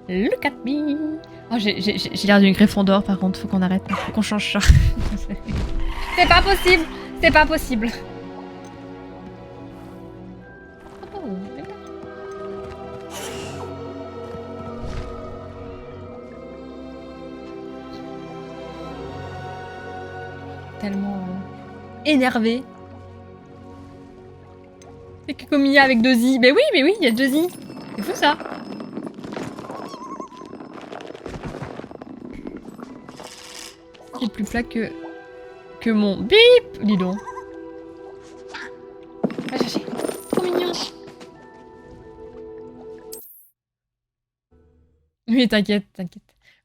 Look at me. Oh, j'ai l'air d'une Gryffondor par contre, faut qu'on arrête, faut qu'on change ça. C'est pas possible, c'est pas possible. Oh, tellement énervé. C'est que comme il y a avec 2 i. Mais oui, il y a 2 i. C'est fou ça. C'est plus plat que mon bip. Dis donc. Va chercher. Trop mignon. Oui, t'inquiète. Oui,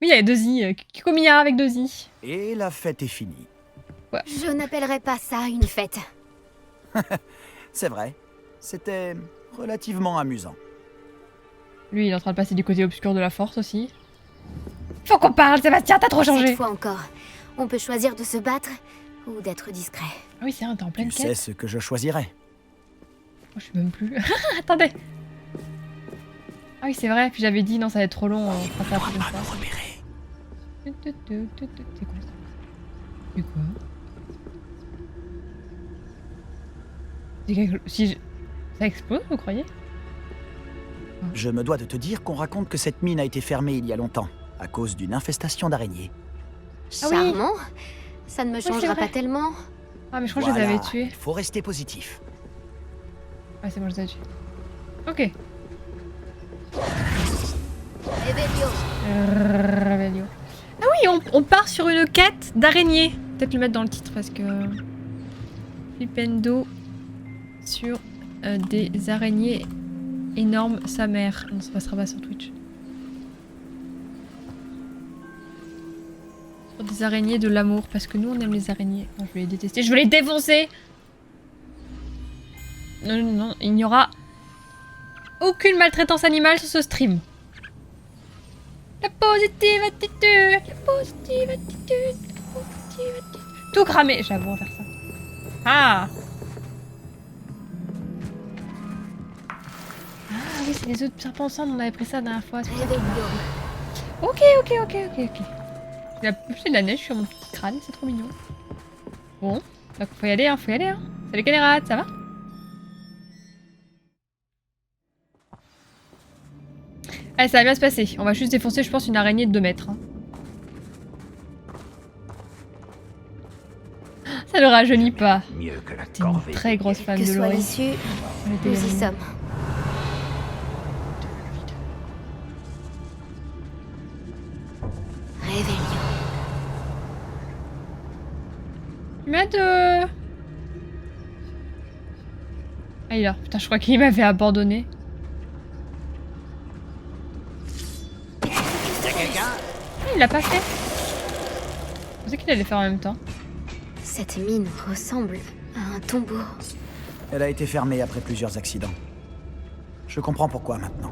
il y a 2 i. Comme il y a avec 2 i. Et la fête est finie. Ouais. Je n'appellerais pas ça une fête. C'est vrai. C'était relativement amusant. Lui, il est en train de passer du côté obscur de la force aussi. Faut qu'on parle, Sébastien, t'as trop changé. Cette fois encore, on peut choisir de se battre ou d'être discret. Ah oui, c'est vrai, t'es en pleine Tu quête. sais ce que je choisirais. Moi, je sais même plus. Attendez. Ah oui, c'est vrai, puis j'avais dit non, ça va être trop long. On fera ça la prochaine fois. C'est quoi ça? C'est quoi? Si ça explose, vous croyez? Je me dois de te dire qu'on raconte que cette mine a été fermée il y a longtemps, à cause d'une infestation d'araignées. Ah oui. Charmant. Ça ne me c'est changera vrai. pas tellement. Ah, mais je crois que je les avais tués. Il faut rester positif. Ah, c'est bon, je les ai tués. Ok. Revelio. Ah oui, on part sur une quête d'araignées. Peut-être le mettre dans le titre parce que... Flipendo sur des araignées énormes, sa mère. Non, ça passera pas sur Twitch. Sur des araignées de l'amour, parce que nous on aime les araignées. Non, je vais les détester, je vais les défoncer. Non, il n'y aura aucune maltraitance animale sur ce stream. La positive attitude, la positive attitude, la positive attitude. Tout cramé, j'avoue, on va faire ça. Ah oui, c'est les œufs de serpent ensemble, on avait pris ça la dernière fois. Ok. J'ai de la neige sur mon petit crâne, c'est trop mignon. Bon, donc faut y aller, hein. Salut camarades, ça va? Allez, ça va bien se passer. On va juste défoncer, je pense, une araignée de 2 mètres. Hein. Ça ne rajeunit pas. Mieux que la T'es une corvée. très grosse fan Que de soit Laurie. l'issue, nous y sommes. Réveillon. Tu m'aides Ah, il est là. Putain, je crois qu'il m'avait abandonné. Il l'a pas fait. Je pensais qu'il allait faire en même temps. Cette mine ressemble à un tombeau. Elle a été fermée après plusieurs accidents. Je comprends pourquoi maintenant.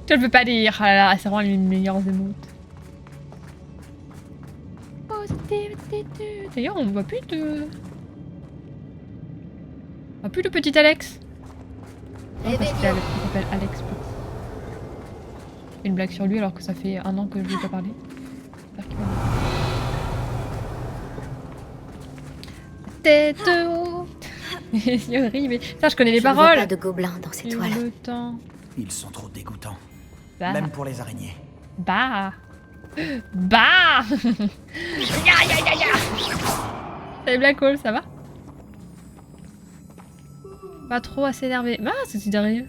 Je ne peux pas dire. Ah là là, c'est vraiment les meilleures émotes. D'ailleurs, on voit plus de... On voit plus le petit Alex. Non, parce qu'il s'appelle Alex. Une blague sur lui alors que ça fait 1 an que je lui ai pas parlé. J'espère qu'il va bien. Tête haute. Les yeux rivés. Ça, je connais les Je ne vois paroles. pas de gobelins dans ces toiles. Le temps. Ils sont trop dégoûtants. Bah. Même pour les araignées. Bah. Bah. Ya. Salut Black Hole, ça va? Pas trop à s'énerver. Ah, c'est derrière.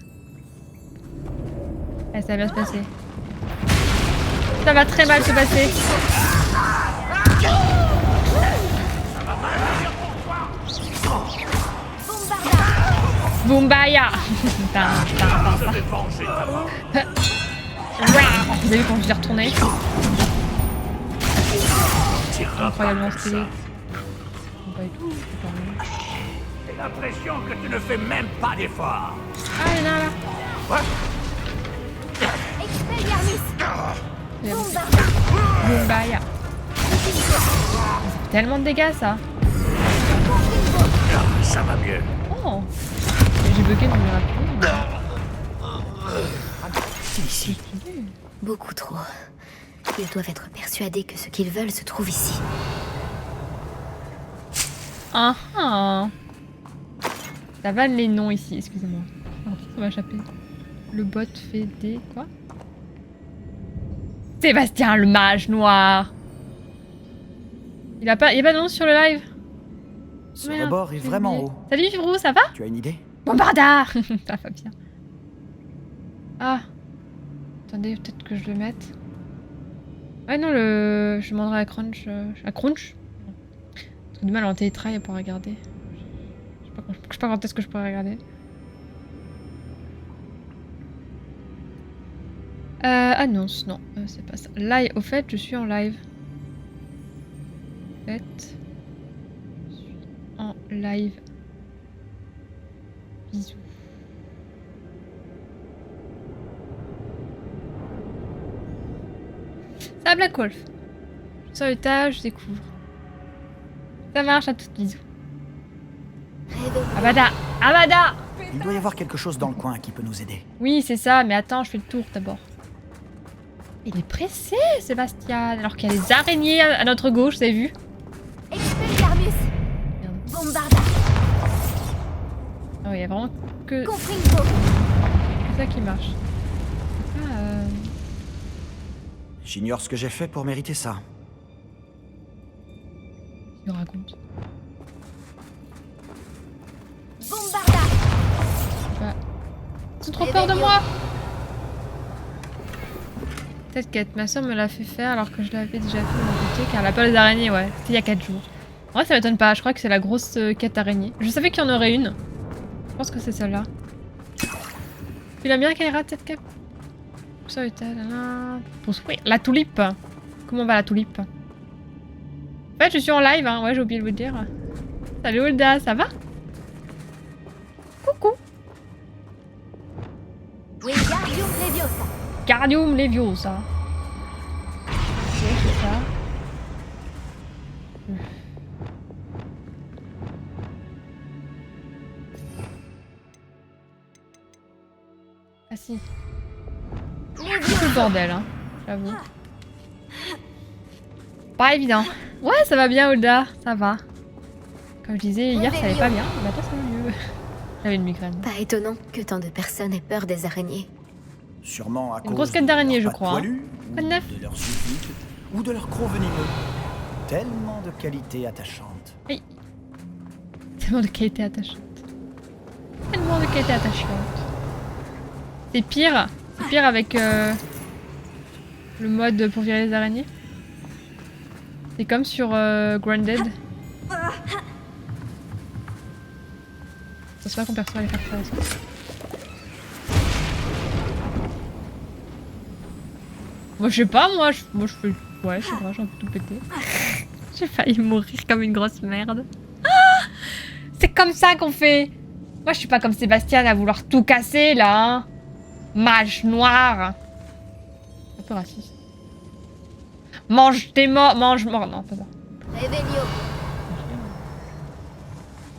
Eh, ça va bien se passer. Ça va très mal se passer. Boombaya. Je vais venger ta mort. Vous avez vu quand je l'ai retourné? Tira Incroyablement pas stylé. comme Non, pas du tout. c'est pas vrai. ça. J'ai l'impression que tu ne fais même pas d'effort. Ah, il y en a un là. Quoi? Boombaya. Ça fait tellement de dégâts ça. Ah, ça va mieux. Oh, Oh. J'ai bugué, vous me rappelez. C'est ici. Beaucoup trop. Ils doivent être persuadés que ce qu'ils veulent se trouve ici. Ah ah. Ça vanne les noms ici, excusez-moi. Ça m'a échappé. Le bot fait des... quoi? Sébastien, le mage noir. Il y a pas de nom sur le live? Ce Merde, rebord est j'ai vraiment oublié. haut. Salut Fibrou, ça va? Tu as une idée? Bombardard. Ça va bien. Ah. Attendez, peut-être que je le mette. Ouais, non, je demanderai à Crunch. À Crunch? Parce que demain, elle est en télétravail pour regarder. Je sais pas quand est-ce que je pourrais regarder. Annonce, non, c'est pas ça. Live, au fait, je suis en live. Au fait, je suis en live. Bisous. Ça, Black Wolf. Sur le tas, je découvre. Ça marche, à toutes, bisous. Abada! Abada! Il doit y avoir quelque chose dans le coin qui peut nous aider. Oui, c'est ça, mais attends, je fais le tour d'abord. Il est pressé, Sébastien, alors qu'il y a des araignées à notre gauche, vous avez vu? Expelliarmus. Merde. Bombarda. Non, il y a vraiment que Confringo. ça qui marche. J'ignore ce que j'ai fait pour mériter ça. Je raconte. Bombarda. Bah. Ils ont trop peur de moi! Cette quête, ma soeur me l'a fait faire alors que je l'avais déjà fait de mon côté car elle a peur des araignées, ouais. C'était il y a 4 jours. En vrai, ça m'étonne pas, je crois que c'est la grosse quête araignée. Je savais qu'il y en aurait une. Je pense que c'est celle-là. Tu l'aimes bien, Kaira, cette quête? Ça, oui, la tulipe. Comment va la tulipe? En fait, je suis en live, hein. Ouais, j'ai oublié de vous le dire. Salut Olda, ça va? Coucou. Wingardium Leviosa. Cardium Leviosa. Ok, c'est ça. Ah si. C'est le bordel, hein, j'avoue. Pas évident. Ouais, ça va bien, Olda, ça va. Comme je disais, hier ça allait pas bien, mais maintenant ça va mieux. J'avais une migraine. Pas étonnant que tant de personnes aient peur des araignées. Sûrement à Une cause grosse quête de d'araignée, leurs je pattes crois, hein. poilues, Pas de ou neuf. de leurs yeux vides, ou de leurs crocs venimeux. Tellement de qualités attachantes. Oui. Tellement de qualité attachante. Tellement de qualité attachante. C'est pire. C'est pire avec le mode pour virer les araignées. C'est comme sur Grounded. Je sais pas qu'on perçoit les faire ça aussi. Moi je sais pas, moi je fais... Ouais, je sais pas, j'ai un peu tout pété. J'ai failli mourir comme une grosse merde. Ah, c'est comme ça qu'on fait. Moi je suis pas comme Sébastien à vouloir tout casser là. Hein. Mage noir. Un peu raciste. Mange tes morts. Mange mort. Non, pas ça. Revelio.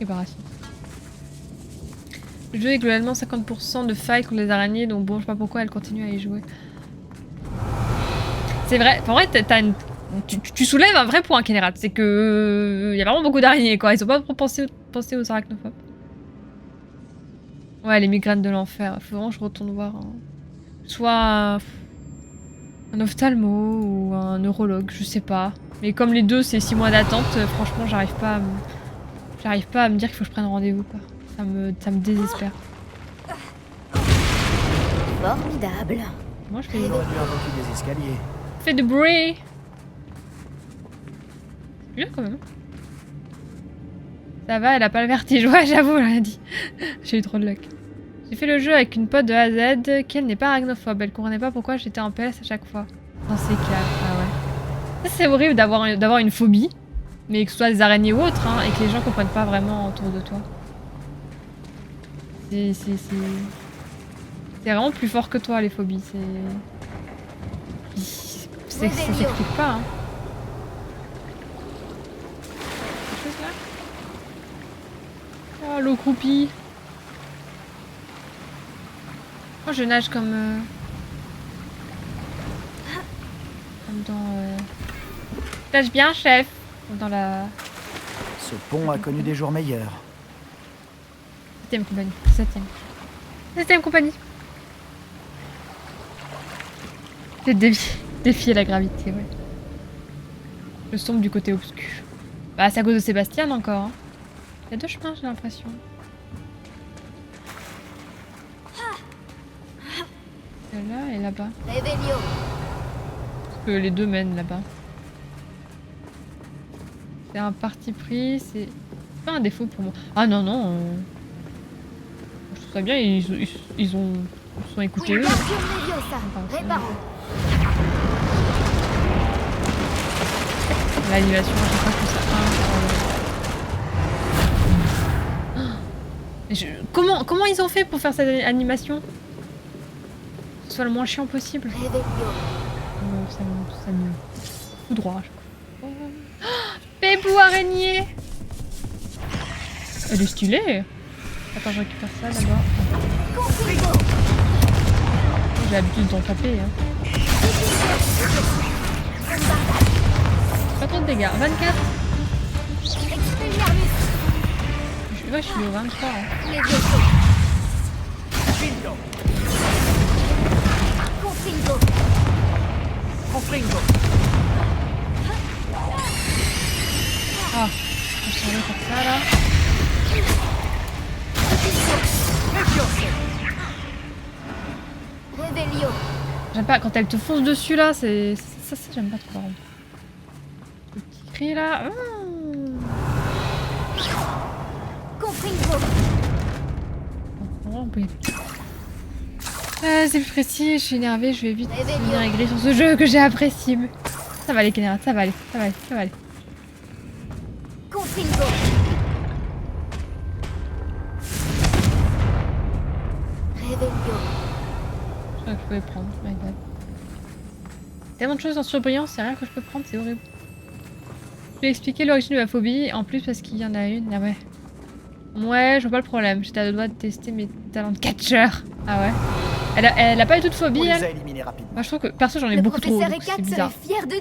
Et pas raciste. Le jeu est globalement 50% de fight contre les araignées, donc bon, je sais pas pourquoi elle continue à y jouer. C'est vrai, en vrai, tu soulèves un vrai point, Kénérat. C'est que. Y a vraiment beaucoup d'araignées, quoi. Ils ont pas pensé aux arachnophobes. Ouais, les migraines de l'enfer. Faut vraiment que je retourne voir. Soit un ophtalmo ou un neurologue, je sais pas. Mais comme les deux, c'est 6 mois d'attente, franchement, j'arrive pas à me dire qu'il faut que je prenne rendez-vous, quoi. Ça me désespère. Formidable. Moi, je fais. J'aurais dû invoquer des escaliers. Fais du bruit. Bien quand même. Ça va, elle a pas le vertige. Ouais, j'avoue, elle a dit. J'ai eu trop de luck. J'ai fait le jeu avec une pote de A à Z qui elle n'est pas arachnophobe. Elle comprenait pas pourquoi j'étais en PS à chaque fois. Dans ces cas, ah ouais. Ça c'est horrible d'avoir une phobie, mais que ce soit des araignées ou autres, hein, et que les gens comprennent pas vraiment autour de toi. C'est vraiment plus fort que toi les phobies. Ça s'explique pas. Hein. Quelque chose là? Oh, l'eau croupie. Oh, je nage comme dans... Je nage bien, chef. Comme dans la... Ce pont a connu des jours meilleurs. 7ème compagnie. 7ème compagnie. J'ai défié la gravité, ouais. Je sombre du côté obscur. Bah, c'est à cause de Sébastien encore. Hein. Il y a 2 chemins, j'ai l'impression. Là et là-bas. Revelio. Parce que les deux mènent là-bas. C'est un parti pris, c'est pas un défaut pour moi. Ah non, non. Je trouve ça bien, ils sont écoutés eux. L'animation, je sais pas que ça Comment ils ont fait pour faire cette animation? Que ce soit le moins chiant possible. Ça me tout droit. Bébou araignée. Elle est stylée. Attends, je récupère ça d'abord. J'ai l'habitude d'en taper. Hein. Pas trop de dégâts. 24. Je suis au 23. Hein. Ah, je suis allée faire ça là. J'aime pas quand elle te fonce dessus là, c'est ça j'aime pas trop. Le petit cri là. C'est plus précis, je suis énervée, je vais vite devenir aigrie sur ce jeu que j'ai apprécié. Ça va aller, Kénéra, ça va aller. Je crois que je pouvais prendre, my bad. Tellement de choses en surbrillant, c'est rien que je peux prendre, c'est horrible. Je vais expliquer l'origine de ma phobie, en plus parce qu'il y en a une. Ah ouais. Ouais, je vois pas le problème. J'étais à 2 doigts de tester mes talents de catcheur. Ah ouais. Elle a pas eu toute phobie, elle. Moi je trouve que perso j'en ai beaucoup trop, donc c'est bizarre.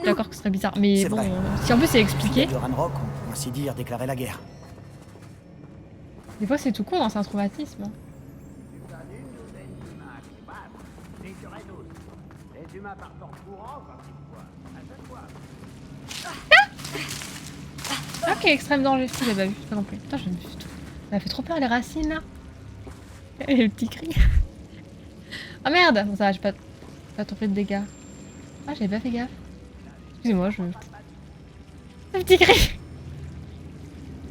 D'accord que ce serait bizarre, mais bon, si en plus c'est expliqué. De Ranrock ont, pour ainsi dire, déclaré la guerre. Des fois c'est tout con, hein, c'est un traumatisme. Hein. Ok, extrême danger, je l'ai pas vu, pas non plus. Putain, je me suis tout. Ça m'a fait trop peur les racines là. Et les petits cris. Ah merde! Bon, ça va, j'ai pas trop fait de dégâts. Ah, j'avais pas fait gaffe. Excusez-moi, je. Un petit cri!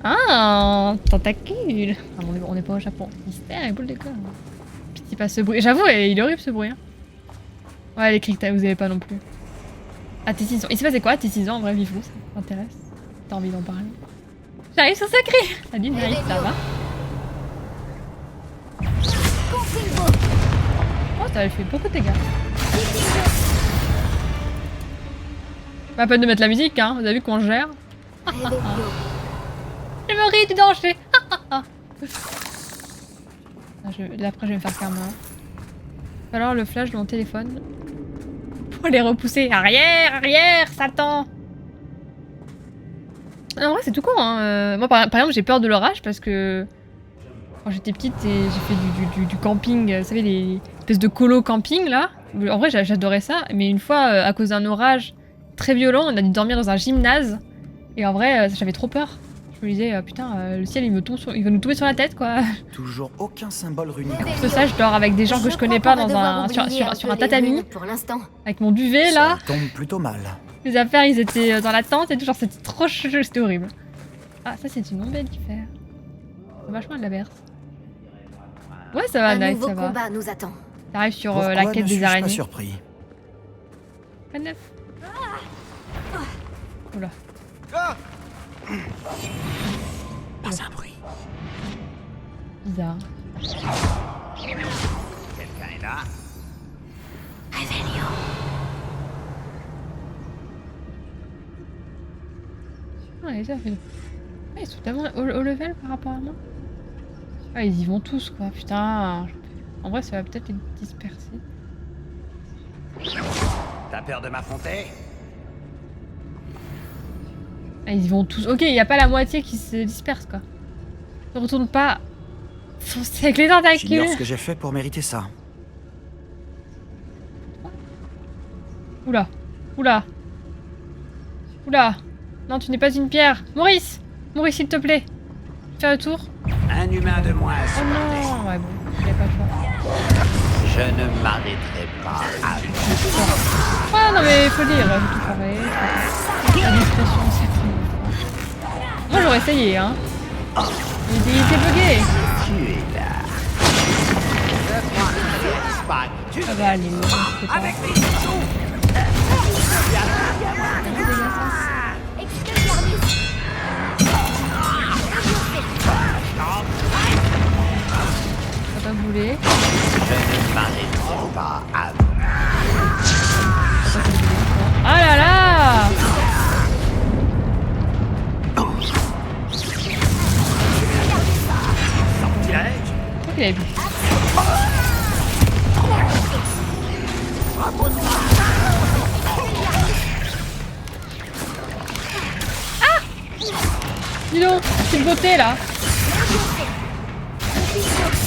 Ah! Tentacule! Ah, on est pas au Japon. Mystère et boule de corps. Pitié pas ce bruit. J'avoue, il est horrible ce bruit. Hein. Ouais, les cris que vous avez pas non plus. Ah, t'es 6 ans. Il s'est passé quoi? T'es 6 ans en vrai, vivre, ça m'intéresse. T'as envie d'en parler? J'arrive sur ce cri! Salut, Naïs, ça va? Oh, ça avait fait beaucoup de dégâts. Pas la peine de mettre la musique, hein. Vous avez vu qu'on gère? Je me ris du danger. Là, après, je vais me faire karma. Alors, le flash de mon téléphone. Pour les repousser. Arrière, arrière, Satan! En vrai, c'est tout con, hein. Moi, par exemple, j'ai peur de l'orage parce que quand j'étais petite, j'ai fait du camping, vous savez, les espèces de colo camping là. En vrai, j'adorais ça, mais une fois, à cause d'un orage très violent, on a dû dormir dans un gymnase. Et en vrai, j'avais trop peur. Je me disais, putain, le ciel il va nous tomber sur la tête quoi. Toujours aucun symbole runique. C'est ça, je dors avec des gens que je connais pas dans sur un tatami. Avec mon duvet là. Ça tombe plutôt mal. Les affaires, ils étaient dans la tente et tout, genre c'était trop chou, c'était horrible. Ah, ça c'est une ombelle qui fait. C'est vachement de la berce. Ouais, ça va, Night, ça va. Combat nous attend. T'arrives sur la quête des araignées. Pas surpris. Pas neuf. Oula. Pas un bruit. Bizarre. Quelqu'un est là? Ouais, ça fait. Ouais, ils sont tellement au level par rapport à moi. Ah, ils y vont tous, quoi. Putain. En vrai, ça va peut-être les disperser. T'as peur de m'affronter? Ah, ils y vont tous. Ok, il n'y a pas la moitié qui se disperse, quoi. Ne retourne pas. Foncez avec les tentacules. J'ignore ce que j'ai fait pour mériter ça. Oula. Oula. Oula. Non, tu n'es pas une pierre. Maurice. Maurice, s'il te plaît. Fais le tour. Un humain de moins à Oh supporter. non. Ouais, bon. J'avais pas le choix. Je ne m'arrêterai pas à Ah non, mais il faut dire. J'ai tout foiré. La discrétion, c'est tout. Moi, j'aurais essayé, hein. Il était bugué. tuer là. Ça va aller. C'est pas... Avec mes bijoux. Ça va bouler. Je ne m'arrêterai pas à Ah là là. sortilège. Je crois qu'il avait vu. Ah! Dis donc, c'est une beauté là.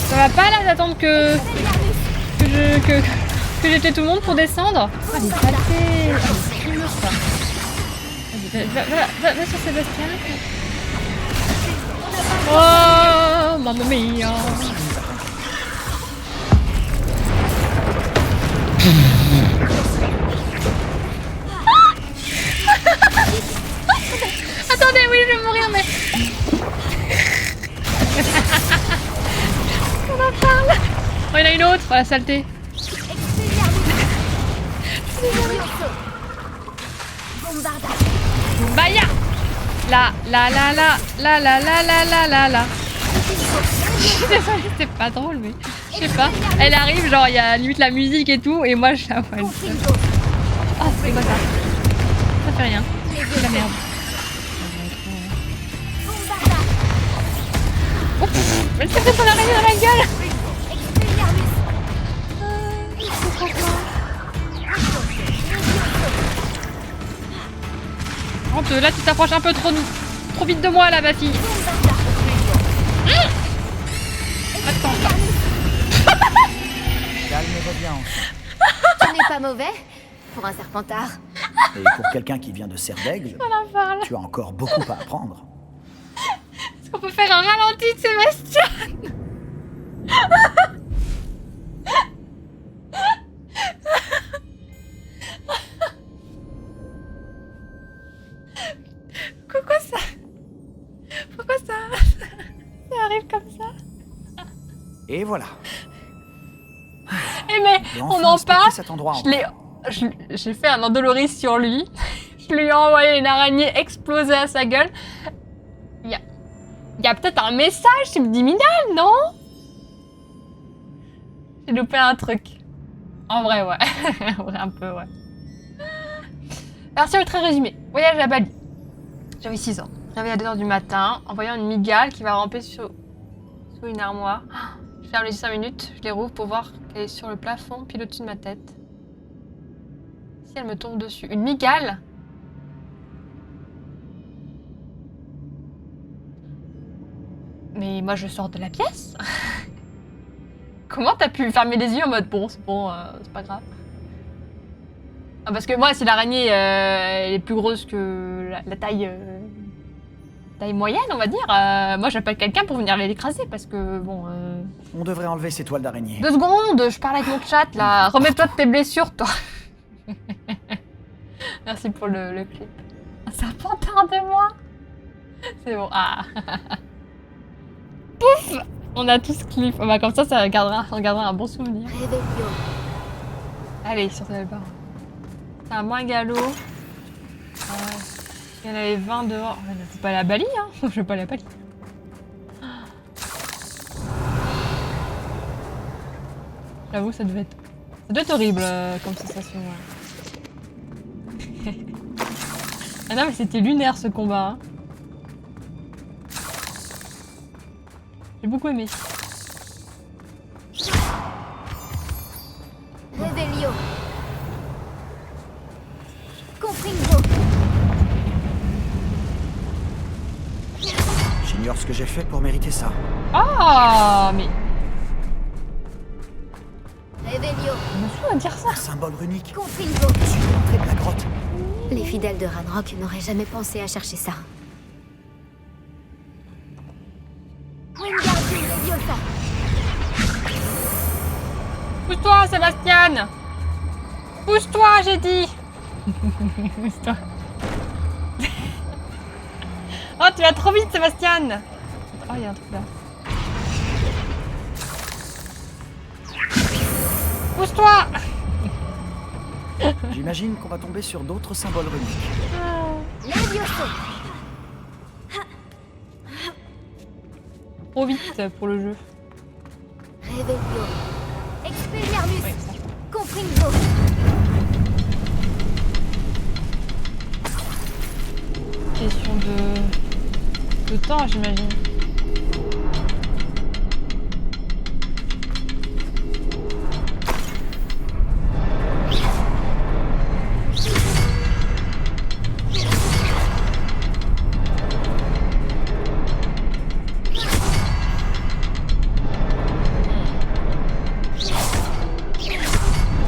Ça va pas là d'attendre que j'étais tout le monde pour descendre? Ah les saletés! Ah, c'est dur, ça. Vas-y, va sur Sébastien. Oh, mamma mia! Attendez, oui, je vais mourir, mais... On en parle. Oh, il y en a une autre, la saleté. Baya. La. Je suis désolée, c'est pas drôle, mais... Je sais pas. Elle arrive, genre, il y a limite la musique et tout, et moi, je la vois. Oh, c'est quoi ça? Ça fait rien. C'est la merde. Oh, mais ça fait son araignée dans la gueule! Là, tu t'approches un peu trop vite de moi, là, ma fille. Attends. Calme-toi bien. Tu n'es pas mauvais pour un serpentard. Et pour quelqu'un qui vient de Serdaigle, On en parle. tu as encore beaucoup à apprendre. Est-ce qu'on peut faire un ralenti de Sébastien? Pourquoi ça arrive comme ça? Et voilà. Eh mais Et on enfin en inspecter parle. cet endroit. J'ai fait un endoloris sur lui. Je lui ai envoyé une araignée explosée à sa gueule. Il y a peut-être un message subliminal, non? J'ai loupé un truc. En vrai, ouais. En vrai, un peu, ouais. Merci au très résumé. Voyage à Bali. J'avais 6 ans. Réveillé à 2h du matin, en voyant une migale qui va ramper sous une armoire. Je ferme les yeux 5 minutes, je les rouvre pour voir qu'elle est sur le plafond, pile au-dessus de ma tête. Si elle me tombe dessus. Une migale? Mais moi je sors de la pièce. Comment t'as pu fermer les yeux en mode bon, c'est pas grave. Ah, parce que moi si l'araignée elle est plus grosse que la taille moyenne on va dire, moi j'appelle quelqu'un pour venir l'écraser parce que bon... On devrait enlever ces toiles d'araignée. 2 secondes, je parle avec mon chat là. Remets-toi de tes blessures toi. Merci pour le clip. Un serpentard de moi. C'est bon. Ah. Pouf. On a tous clip. Bah, comme ça, on gardera un bon souvenir. Allez, sur cette barre. C'est un mangalo. Il y en avait 20 dehors. C'est pas la Bali, hein. Je veux pas la Bali. J'avoue, ça doit être horrible comme sensation. Ouais. Ah non, mais c'était lunaire ce combat. Hein. J'ai beaucoup aimé. J'ignore ce que j'ai fait pour mériter ça. Ah, mais... Revelio, Je me souviens de dire ça. Un symbole runique. Confringo. Sur l'entrée de la grotte. Les fidèles de Ranrock n'auraient jamais pensé à chercher ça. Wingardium Leviosa. Pousse-toi, Sébastien. Pousse-toi, j'ai dit. Pousse-toi. Oh, tu vas trop vite, Sébastien. Oh, il y a un truc là. Pousse-toi. J'imagine qu'on va tomber sur d'autres symboles runiques. Levioso. Trop vite pour le jeu. Revelio. Expelliarmus. Ouais, ça. Confringo. Question de temps, j'imagine.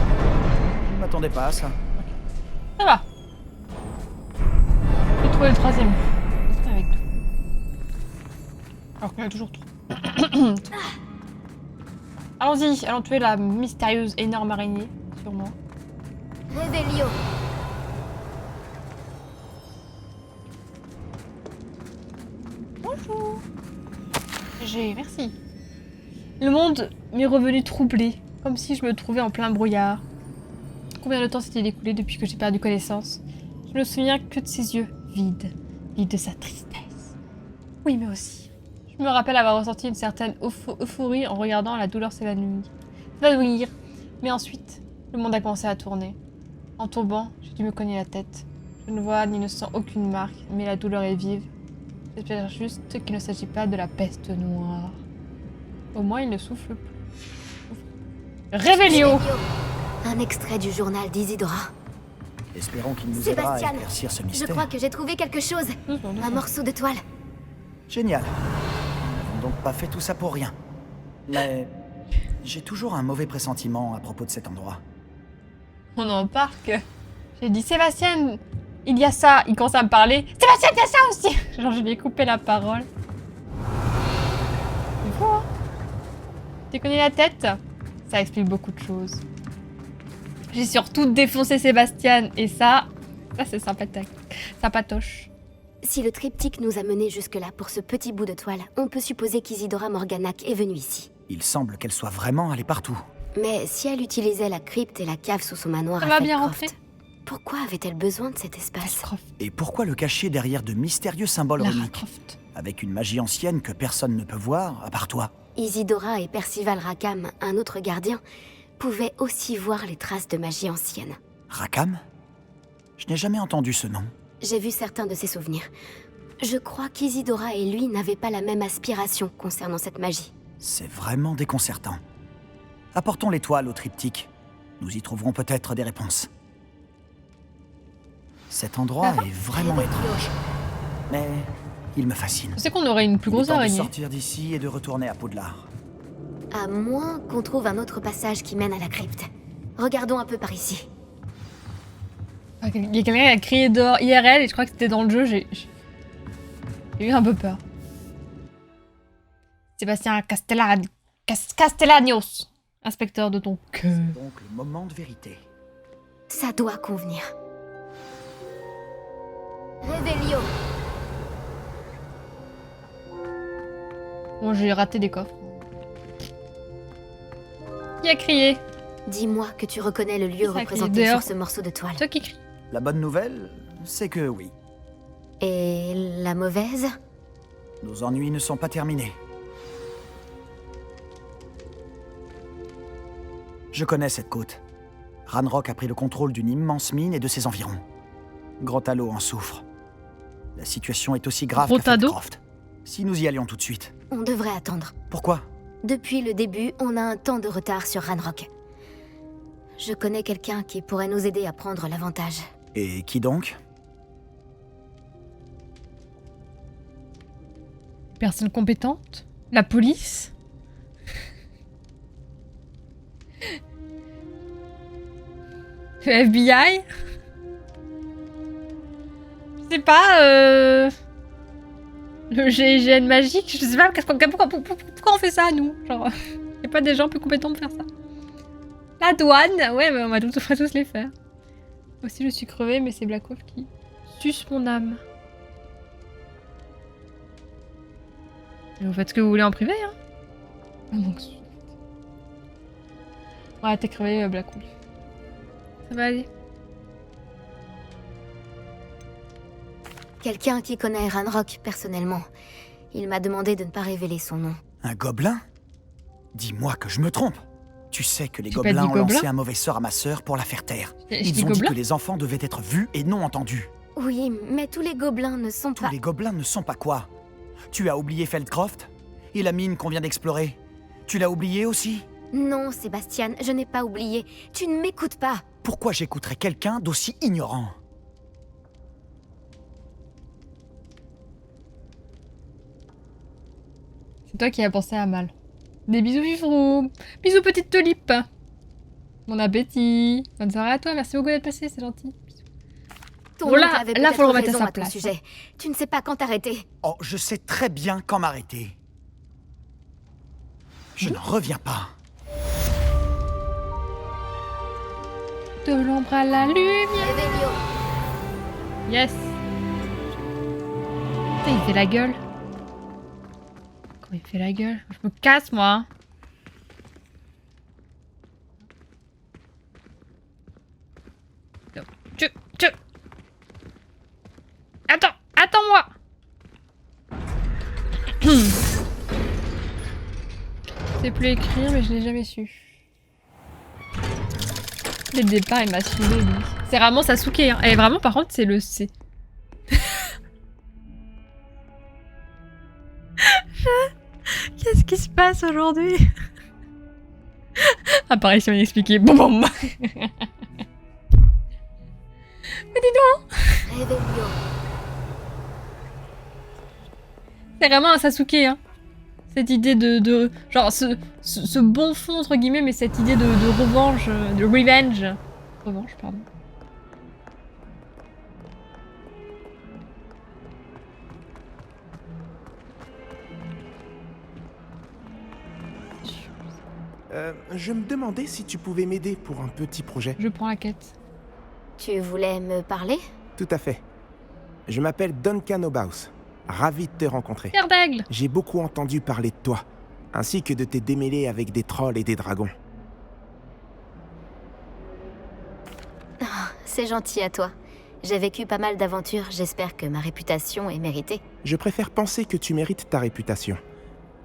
Je ne m'attendais pas à ça. Ça va. J'ai trouvé le troisième. Restez avec nous. Alors qu'il y en a toujours trop. Allons-y, allons tuer la mystérieuse énorme araignée, sûrement. Revelio. Bonjour. Merci. Le monde m'est revenu troublé, comme si je me trouvais en plein brouillard. Combien de temps s'est-il écoulé depuis que j'ai perdu connaissance? Je ne me souviens que de ses yeux vides, vides de sa tristesse. Oui, mais aussi. Je me rappelle avoir ressenti une certaine euphorie en regardant la douleur s'évanouir. Mais ensuite, le monde a commencé à tourner. En tombant, j'ai dû me cogner la tête. Je ne vois ni ne sens aucune marque, mais la douleur est vive. J'espère juste qu'il ne s'agit pas de la peste noire. Au moins, il ne souffle plus. Revelio. Un extrait du journal d'Isidora. Espérons qu'il nous aidera à Sébastien, éclaircir ce je mystère. crois que j'ai trouvé quelque chose. Un morceau de toile. Génial. Nous n'avons donc pas fait tout ça pour rien. Mais j'ai toujours un mauvais pressentiment à propos de cet endroit. On en parque. J'ai dit Sébastien, il y a ça. Il commence à me parler. Sébastien, il y a ça aussi. Genre, je lui ai coupé la parole. C'est fou, hein? Tu connais la tête? Ça explique beaucoup de choses. J'ai surtout défoncé Sébastien. Et ça c'est sympathique. Sympatoche. Si le triptyque nous a menés jusque-là pour ce petit bout de toile, on peut supposer qu'Isidora Morganac est venue ici. Il semble qu'elle soit vraiment allée partout. Mais si elle utilisait la crypte et la cave sous son manoir Ça à va bien Feldcroft, rentrer. pourquoi avait-elle besoin de cet espace? Croft. Et pourquoi le cacher derrière de mystérieux symboles Lara runiques? Croft. Avec une magie ancienne que personne ne peut voir, à part toi. Isidora et Percival Rackham, un autre gardien, pouvaient aussi voir les traces de magie ancienne. Rackham? Je n'ai jamais entendu ce nom. J'ai vu certains de ses souvenirs. Je crois qu'Isidora et lui n'avaient pas la même aspiration concernant cette magie. C'est vraiment déconcertant. Apportons l'étoile au triptyque. Nous y trouverons peut-être des réponses. Cet endroit est vraiment étrange. Mais il me fascine. Je sais qu'on aurait une plus Il est grosse temps de araignée. sortir d'ici et de retourner à Poudlard. À moins qu'on trouve un autre passage qui mène à la crypte. Regardons un peu par ici. Il y a quelqu'un qui a crié dehors IRL et je crois que c'était dans le jeu. J'ai eu un peu peur. Sébastien Castellanos, inspecteur de ton cœur. Donc le moment de vérité. Ça doit convenir. Revelio. Bon, j'ai raté des coffres. Qui a crié? Dis-moi que tu reconnais le lieu Ça crie représenté dehors. sur ce morceau de toile. Toi qui crie. La bonne nouvelle, c'est que oui. Et la mauvaise? Nos ennuis ne sont pas terminés. Je connais cette côte. Ranrock a pris le contrôle d'une immense mine et de ses environs. Grotalo en souffre. La situation est aussi grave qu'à Grotado Feldcroft. Si nous y allions tout de suite. On devrait attendre. Pourquoi? Depuis le début, on a un temps de retard sur Ranrock. Je connais quelqu'un qui pourrait nous aider à prendre l'avantage. Et qui donc? personnes compétentes. La police. Le FBI. Je sais pas, le GIGN magique, je sais pas, pourquoi on fait ça, nous? Genre, y a pas des gens plus compétents pour faire ça? La douane, ouais, mais on va tous les faire. Moi aussi, je suis crevée, mais c'est Black Wolf qui suce mon âme. Et vous faites ce que vous voulez en privé, hein? Oh, donc... Ouais, t'es crevé, Black Wolf. Ça va aller. Quelqu'un qui connaît Ranrock personnellement. Il m'a demandé de ne pas révéler son nom. Un gobelin? Dis-moi que je me trompe. Tu sais que les J'ai pas dit gobelins ont lancé gobelin. un mauvais sort à ma sœur pour la faire taire. J'ai dit Ils ont dit gobelin. que les enfants devaient être vus et non entendus. Oui, mais tous les gobelins ne sont Tous pas... les gobelins ne sont pas quoi? Tu as oublié Feldcroft? Et la mine qu'on vient d'explorer? Tu l'as oublié aussi? Non, Sébastien, je n'ai pas oublié. Tu ne m'écoutes pas. Pourquoi j'écouterais quelqu'un d'aussi ignorant? C'est toi qui as pensé à mal. Des bisous, Fifrou. Bisous, petite tulipe. Bon appétit. Bonne soirée à toi. Merci beaucoup d'être passé, c'est gentil. Ton Bon, là, oncle avait là, faut le peut-être remettre à raison sa ton place. sujet. Tu ne sais pas quand t'arrêter. Oh, je sais très bien quand m'arrêter. Je n'en reviens pas. De l'ombre à la lumière. Revelio. Yes. Putain, il fait la gueule. Comment il fait la gueule? Je me casse, moi. Tu... Attends-moi. Je sais plus écrire, mais je l'ai jamais su. Dès le départ, il m'a saoulé, lui. C'est vraiment Sasuke, hein. Et vraiment, par contre, c'est le C. Qu'est-ce qui se passe aujourd'hui? Apparition inexpliquée. Boum boum. Mais dis donc, Revelio. c'est vraiment un Sasuke, hein. Cette idée de genre, ce bon fond, entre guillemets, mais cette idée de revanche, de revenge. Revanche, pardon. Je me demandais si tu pouvais m'aider pour un petit projet. Je prends la quête. Tu voulais me parler? Tout à fait. Je m'appelle Duncan Obaus. Ravi de te rencontrer. Pierre d'aigle. J'ai beaucoup entendu parler de toi, ainsi que de tes démêlés avec des trolls et des dragons. C'est gentil à toi. J'ai vécu pas mal d'aventures, j'espère que ma réputation est méritée. Je préfère penser que tu mérites ta réputation.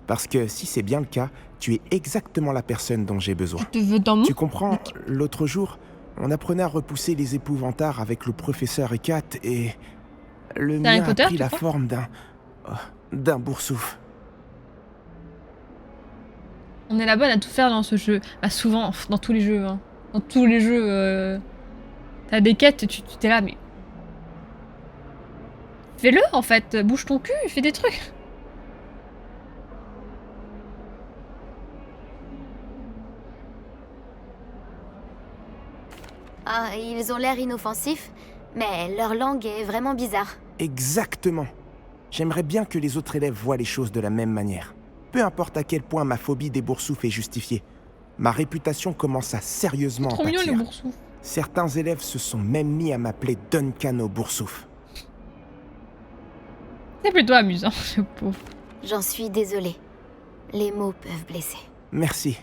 Parce que si c'est bien le cas, tu es exactement la personne dont j'ai besoin. Tu te veux dans mon... Tu comprends, l'autre jour, on apprenait à repousser les épouvantards avec le professeur Ekat et... Le C'est Harry mien a Potter, pris tu la crois forme d'un boursouf. On est la bonne à tout faire dans ce jeu. Bah souvent, dans tous les jeux. Hein. Dans tous les jeux, t'as des quêtes, tu t'es là, mais... Fais-le, en fait. Bouge ton cul, fais des trucs. Ah, ils ont l'air inoffensifs, mais leur langue est vraiment bizarre. Exactement. J'aimerais bien que les autres élèves voient les choses de la même manière. Peu importe à quel point ma phobie des boursoufs est justifiée. Ma réputation commence à sérieusement Trop mignon, les pâtir. boursoufs. Certains élèves se sont même mis à m'appeler Duncan au boursouf. C'est plutôt amusant, le pauvre. J'en suis désolée. Les mots peuvent blesser. Merci.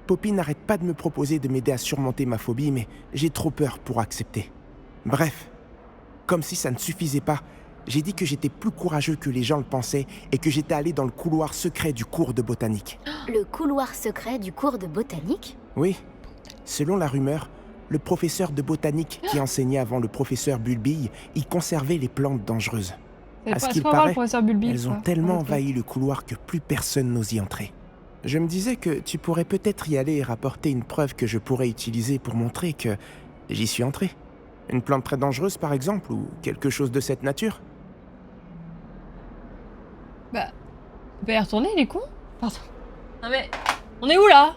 Poppy n'arrête pas de me proposer de m'aider à surmonter ma phobie, mais j'ai trop peur pour accepter. Bref, comme si ça ne suffisait pas, j'ai dit que j'étais plus courageux que les gens le pensaient et que j'étais allé dans le couloir secret du cours de botanique. Le couloir secret du cours de botanique? Oui, selon la rumeur, le professeur de botanique qui enseignait avant le professeur Bulbille y conservait les plantes dangereuses. À ce qu'il pas mal, paraît, le professeur Bulby, elles ont quoi. tellement Ok. envahi le couloir que plus personne n'ose y entrer. Je me disais que tu pourrais peut-être y aller et rapporter une preuve que je pourrais utiliser pour montrer que j'y suis entré. Une plante très dangereuse, par exemple, ou quelque chose de cette nature. Bah, On peut y retourner, il est con. Pardon. Non mais... On est où là?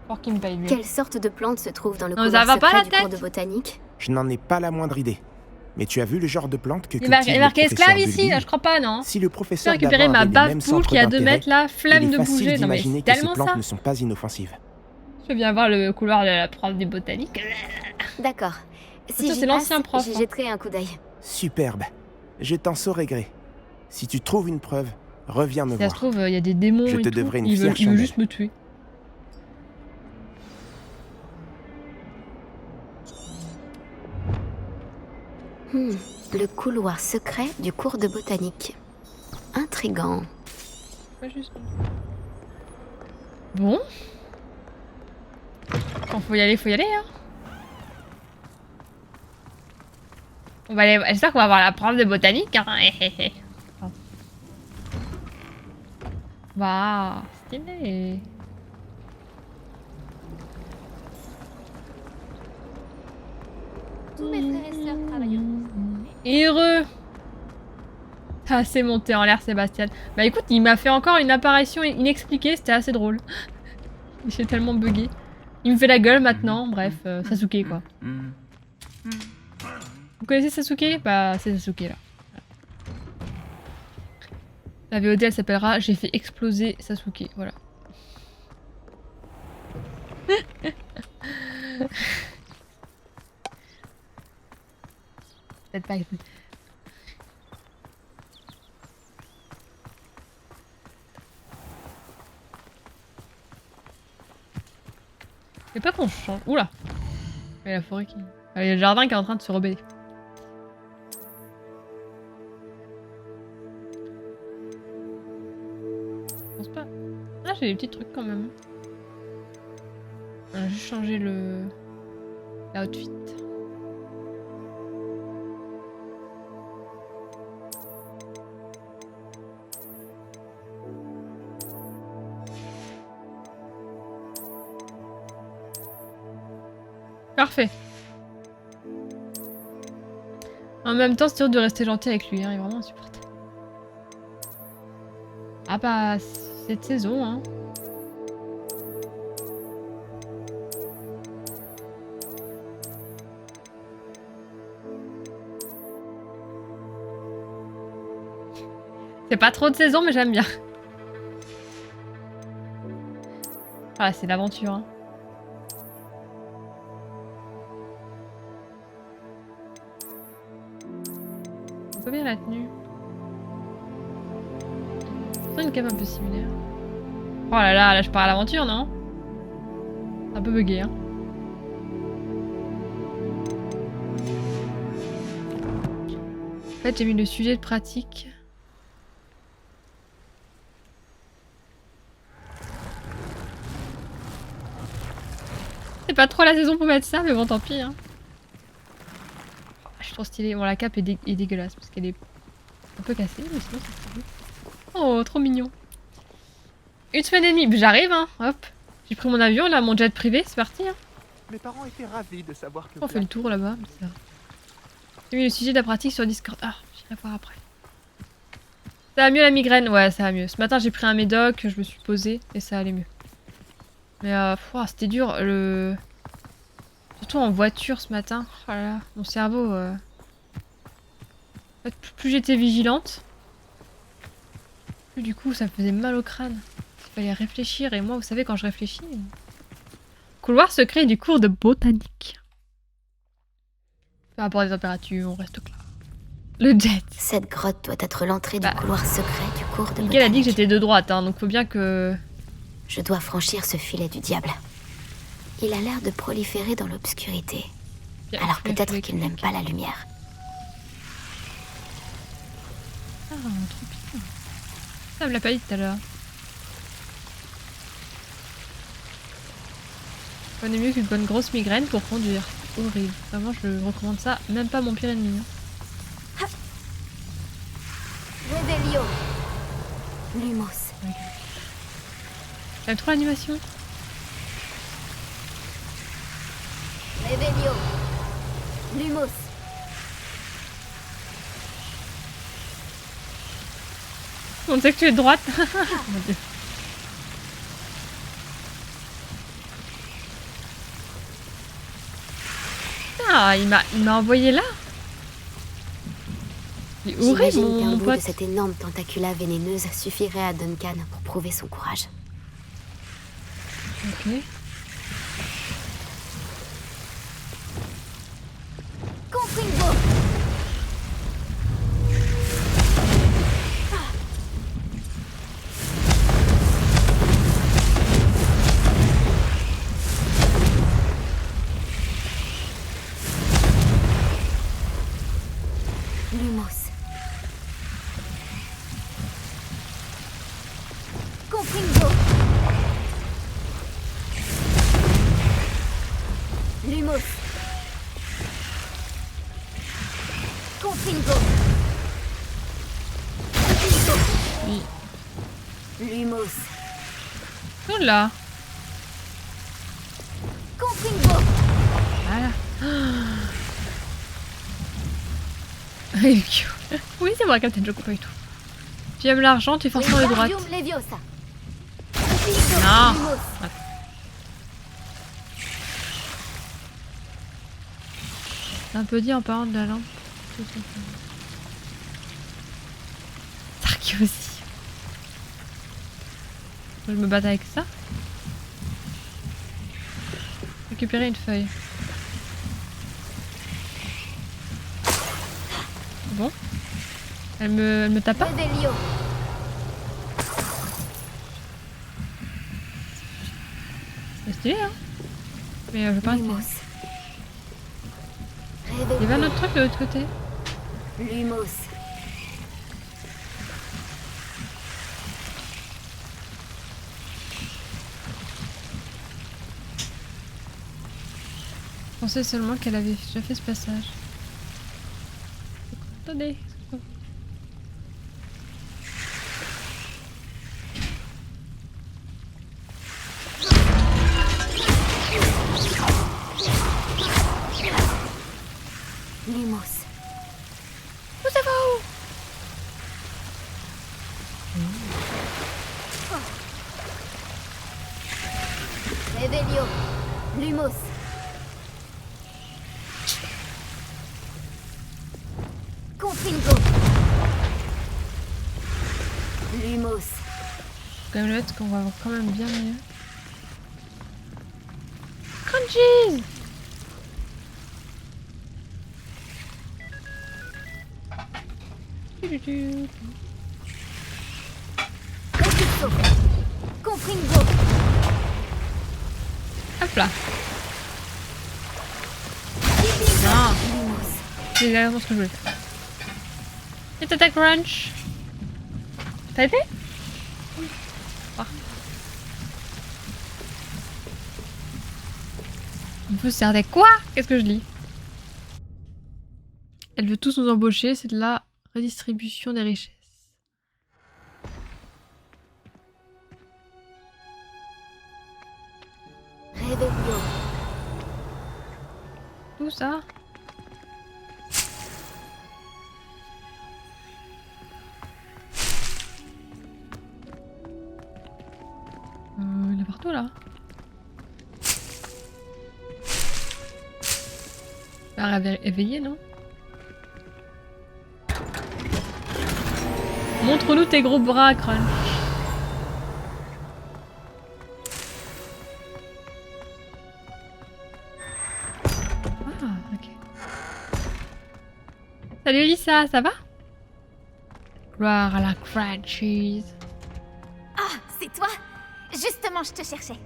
Pour qu'il me paye lui. Quelle sorte de plante se trouve dans le Non, ça couloir va pas, secret la du tête cours de botanique? Je n'en ai pas la moindre idée. Mais tu as vu le genre de plante que Il cultive est marqué le professeur esclave ici, Bulby? je crois pas, non? Si le Je peux professeur récupérer Davin ma avait les bave mêmes poule centres qui a 2 d'intérêt, mètres là, il flemme est de facile bouger. Non mais d'imaginer c'est que ces tellement plantes ça. ne sont pas inoffensives. Je veux bien voir le couloir de la prof des botaniques. D'accord. Si Ça, j'y c'est l'ancien passe, prof, j'y hein. jetterai un coup d'œil. Superbe. Je t'en saurai gré. Si tu trouves une preuve, reviens me Si ça se voir. trouve, il y a des démons Je et te tout. devrai une Il veut fière chandelle. juste me tuer. Le couloir secret du cours de botanique. Intrigant. Pas juste. Bon. Quand faut y aller, hein. On va aller... J'espère qu'on va avoir la prof de botanique, hein. Waouh, stylé. Tous mes frères et sœurs travaillent Heureux. Ah, c'est monté en l'air, Sébastien. Bah écoute, il m'a fait encore une apparition inexpliquée, c'était assez drôle. J'ai tellement bugué. Il me fait la gueule maintenant, bref, Sasuke quoi. Vous connaissez Sasuke? Bah c'est Sasuke là. La VOD elle s'appellera J'ai fait exploser Sasuke, voilà. Peut-être pas exploser. Mais pas qu'on change. Oula! Il y a la forêt qui. Il y a le jardin qui est en train de se rebeller. Je pense pas. Ah, j'ai des petits trucs quand même. On a juste changé le. L'outfit. Parfait. En même temps, c'est dur de rester gentil avec lui, hein, il est vraiment insupportable. Ah bah, cette saison, hein. C'est pas trop de saison, mais j'aime bien. Voilà, c'est l'aventure, hein. Pas bien la tenue. C'est une cape un peu similaire. Oh là je pars à l'aventure, non? Un peu bugué, hein. En fait, j'ai mis le sujet de pratique. C'est pas trop la saison pour mettre ça, mais bon, tant pis, hein. Je suis trop stylée. Bon, la cape est, est dégueulasse parce qu'elle est un peu cassée, mais sinon c'est stylé. Oh, trop mignon. 1 semaine et demie. J'arrive, hein. Hop. J'ai pris mon avion, là, mon jet privé, c'est parti. Hein. Mes parents étaient ravis de savoir que... On fait le tour là-bas. J'ai mis le sujet de la pratique sur Discord. Ah, j'irai voir après. Ça va mieux la migraine? Ouais, ça va mieux. Ce matin, j'ai pris un médoc, je me suis posée et ça allait mieux. Mais c'était dur. Surtout en voiture ce matin. Oh là là, mon cerveau... En fait, plus j'étais vigilante, plus du coup ça me faisait mal au crâne. Il fallait réfléchir et moi, vous savez, quand je réfléchis... Couloir secret du cours de botanique. Par rapport à des températures, on reste là. Le jet. Cette grotte doit être l'entrée du couloir secret du cours de Miguel a dit que botanique. j'étais de droite, hein, donc faut bien que... Je dois franchir ce filet du diable. Il a l'air de proliférer dans l'obscurité. Alors peut-être qu'il n'aime pas la lumière. Ah, trop bien. Ça me l'a pas dit tout à l'heure. On est mieux qu'une bonne grosse migraine pour conduire. Horrible. Vraiment, je recommande ça. Même pas mon pire ennemi. Hein. Revelio. Lumos. J'aime trop l'animation. Revelio. Lumos. On sait que tu es de droite. Mon Dieu. Ah, il m'a envoyé là. Il est horrible, J'imagine qu'un mon bout pote. de cette énorme tentacula vénéneuse suffirait à Duncan pour prouver son courage. Ok. Confringo! Lumos. Confringo! Lumos. Confringo. Oui. Lumos. Oh là. Confringo. Voilà. Il est cute. Oui, c'est vrai, Captain, je coupe pas du tout. Tu aimes l'argent, tu es forcément de droite. Wingardium Leviosa. Non. Lumos. C'est un peu dit en parlant de la lampe. Tarky aussi. Je me batte avec ça. Récupérer une feuille. Bon. Elle me tape pas? Revelio. C'est stylé, hein. Mais je veux pas. Lumos. Il y avait un autre truc de l'autre côté. Lumos. Je pensais seulement qu'elle avait déjà fait ce passage. Attendez. Lumos. Où ça va où? Revelio. Lumos. Confringo. Lumos. Quand même le mettre qu'on va avoir quand même bien mieux. Crunchies! Concusso. Confringo. Hop là. Non, Lumos. c'est exactement ce que je voulais faire. Et tata crunch. T'as été? Ah. On peut se servir quoi? Qu'est-ce que je lis? Elle veut tous nous embaucher, c'est de la redistribution des richesses. Revelio. Tout ça? Il est partout là. Bah, éveillé, non? Montre-nous tes gros bras, Crunch. Ah, ok. Salut Lisa, ça va? Gloire à la Crunchies. Ah, c'est toi? Justement, je te cherchais.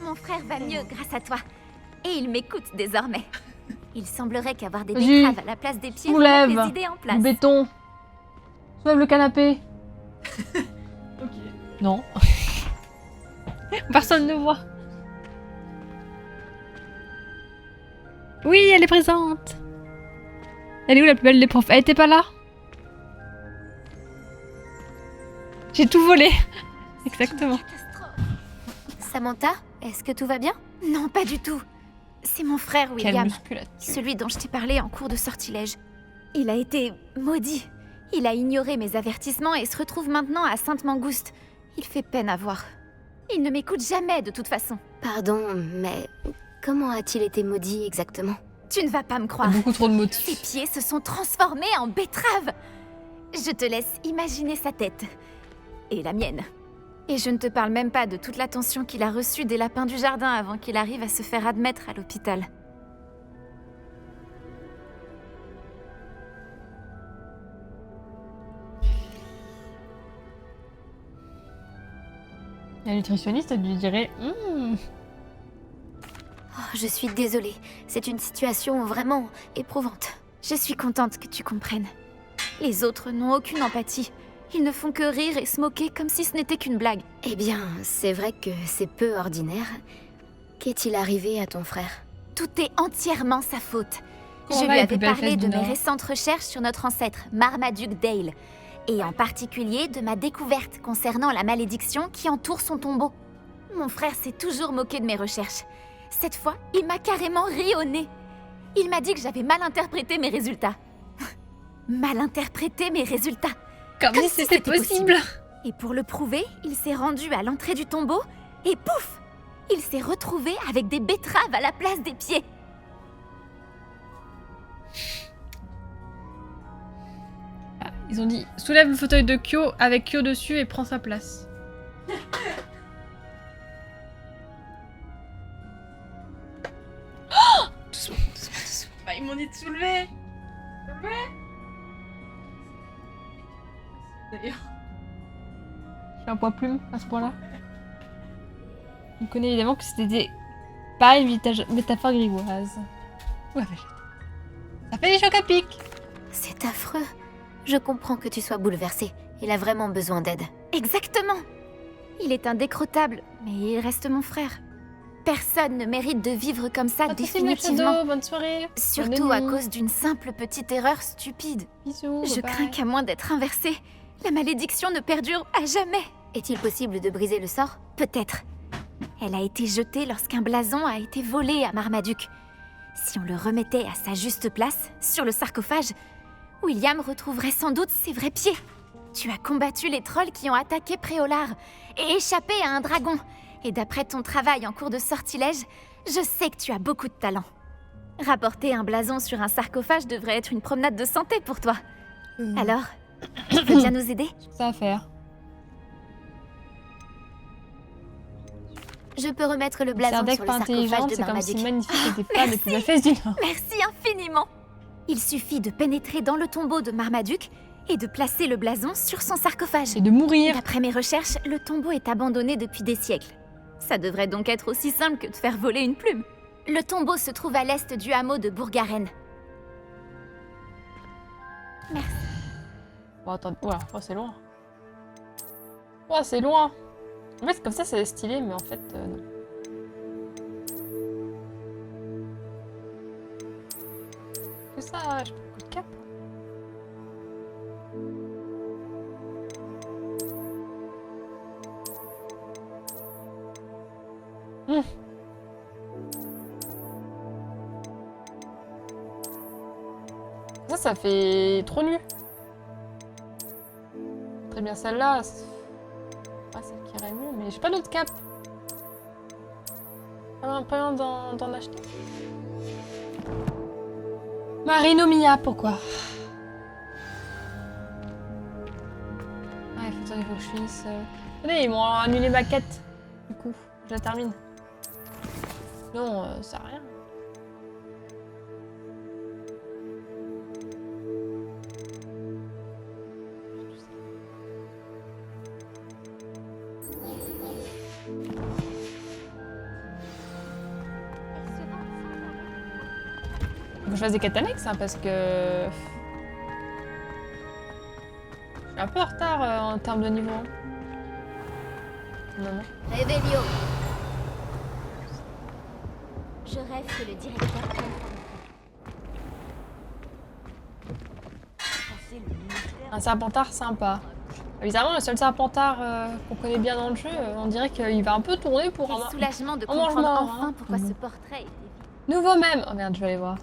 Mon frère va mieux grâce à toi. Et il m'écoute désormais. Il semblerait qu'avoir des Vas-y. betteraves à la place des pieds Soulève remette les idées en place. le béton. Soulève le canapé. Ok. Non. Personne ne voit. Oui, elle est présente. Elle est où la plus belle des profs? Elle était pas là? J'ai tout volé. Exactement. Samantha, est-ce que tout va bien? Non, pas du tout. C'est mon frère Quelle William, musculature. celui dont je t'ai parlé en cours de sortilège. Il a été maudit. Il a ignoré mes avertissements et se retrouve maintenant à Sainte-Mangouste. Il fait peine à voir. Il ne m'écoute jamais de toute façon. Pardon, mais comment a-t-il été maudit exactement? Tu ne vas pas me croire. Beaucoup trop de Ses motifs. pieds se sont transformés en betteraves. Je te laisse imaginer sa tête. Et la mienne. Et je ne te parle même pas de toute l'attention qu'il a reçue des lapins du jardin avant qu'il arrive à se faire admettre à l'hôpital. La nutritionniste lui dirait Oh, je suis désolée, c'est une situation vraiment éprouvante. Je suis contente que tu comprennes. Les autres n'ont aucune empathie. Ils ne font que rire et se moquer comme si ce n'était qu'une blague. Eh bien, c'est vrai que c'est peu ordinaire. Qu'est-il arrivé à ton frère? Tout est entièrement sa faute. Comment Je va lui les avais plus belles parlé fesses de du mes Nord? récentes recherches sur notre ancêtre, Marmaduke Dale, et en particulier de ma découverte concernant la malédiction qui entoure son tombeau. Mon frère s'est toujours moqué de mes recherches. Cette fois, il m'a carrément ri au nez. Il m'a dit que j'avais mal interprété mes résultats. Mal interprété mes résultats. comme Comme si si c'était c'était possible. Et pour le prouver, il s'est rendu à l'entrée du tombeau et pouf! Il s'est retrouvé avec des betteraves à la place des pieds. Ils ont dit soulève le fauteuil de Kyo avec Kyo dessus et prends sa place. Oh, doucement, doucement, doucement. Bah, ils m'ont dit de soulever. D'ailleurs. Je suis un poids plume à ce point-là. On connaît évidemment que c'était pas une métaphore grivoise. Ouais, ça fait des chocs à pic. C'est affreux. Je comprends que tu sois bouleversée. Il a vraiment besoin d'aide. Exactement. Il est indécrottable, mais il reste mon frère. Personne ne mérite de vivre comme ça définitivement. Shadow, bonne soirée. Surtout Bonne à nuit. cause d'une simple petite erreur stupide. Bisous. Je bye. crains qu'à moins d'être inversée, la malédiction ne perdure à jamais. Est-il possible de briser le sort? Peut-être. Elle a été jetée lorsqu'un blason a été volé à Marmaduke. Si on le remettait à sa juste place, sur le sarcophage, William retrouverait sans doute ses vrais pieds. Tu as combattu les trolls qui ont attaqué Préolard et échappé à un dragon. Et d'après ton travail en cours de sortilège, je sais que tu as beaucoup de talent. Rapporter un blason sur un sarcophage devrait être une promenade de santé pour toi. Alors, tu veux bien nous aider? Ça à faire. Je peux remettre le blason Serdec sur le pas sarcophage intelligente, de c'est comme si Marmaduke. magnifique n'était pas les plus belles fesses du Nord. Merci infiniment. Il suffit de pénétrer dans le tombeau de Marmaduke et de placer le blason sur son sarcophage. Et de mourir. D'après mes recherches, le tombeau est abandonné depuis des siècles. Ça devrait donc être aussi simple que de faire voler une plume. Le tombeau se trouve à l'est du hameau de Bourgaren. Bon, attends, ouah, oh, c'est loin. Oh, c'est loin. En fait, comme ça, c'est stylé, mais en fait, non. Que ça, je peux coup de cap. Ça fait trop nu. Très bien, celle-là. Ah, celle qui irait mieux, mais j'ai pas d'autre cap. Pas loin d'en acheter. Marino Mia, pourquoi? Ouais, il faut que je finisse. Attendez, ils m'ont annulé ma quête. Du coup, je la termine. Non, ça sert à rien. Faut que je fasse des quêtes annexes, hein, parce que... Je suis un peu en retard en termes de niveau. Non, non. Réveillon. Je rêve que le directeur prenne Un serpentard sympa. Évidemment, le seul serpentard qu'on connaît bien dans le jeu, on dirait qu'il va un peu tourner pour Quel soulagement de un mange comprendre mort, enfin hein. pourquoi ce portrait est nouveau même. Oh merde, je vais aller voir.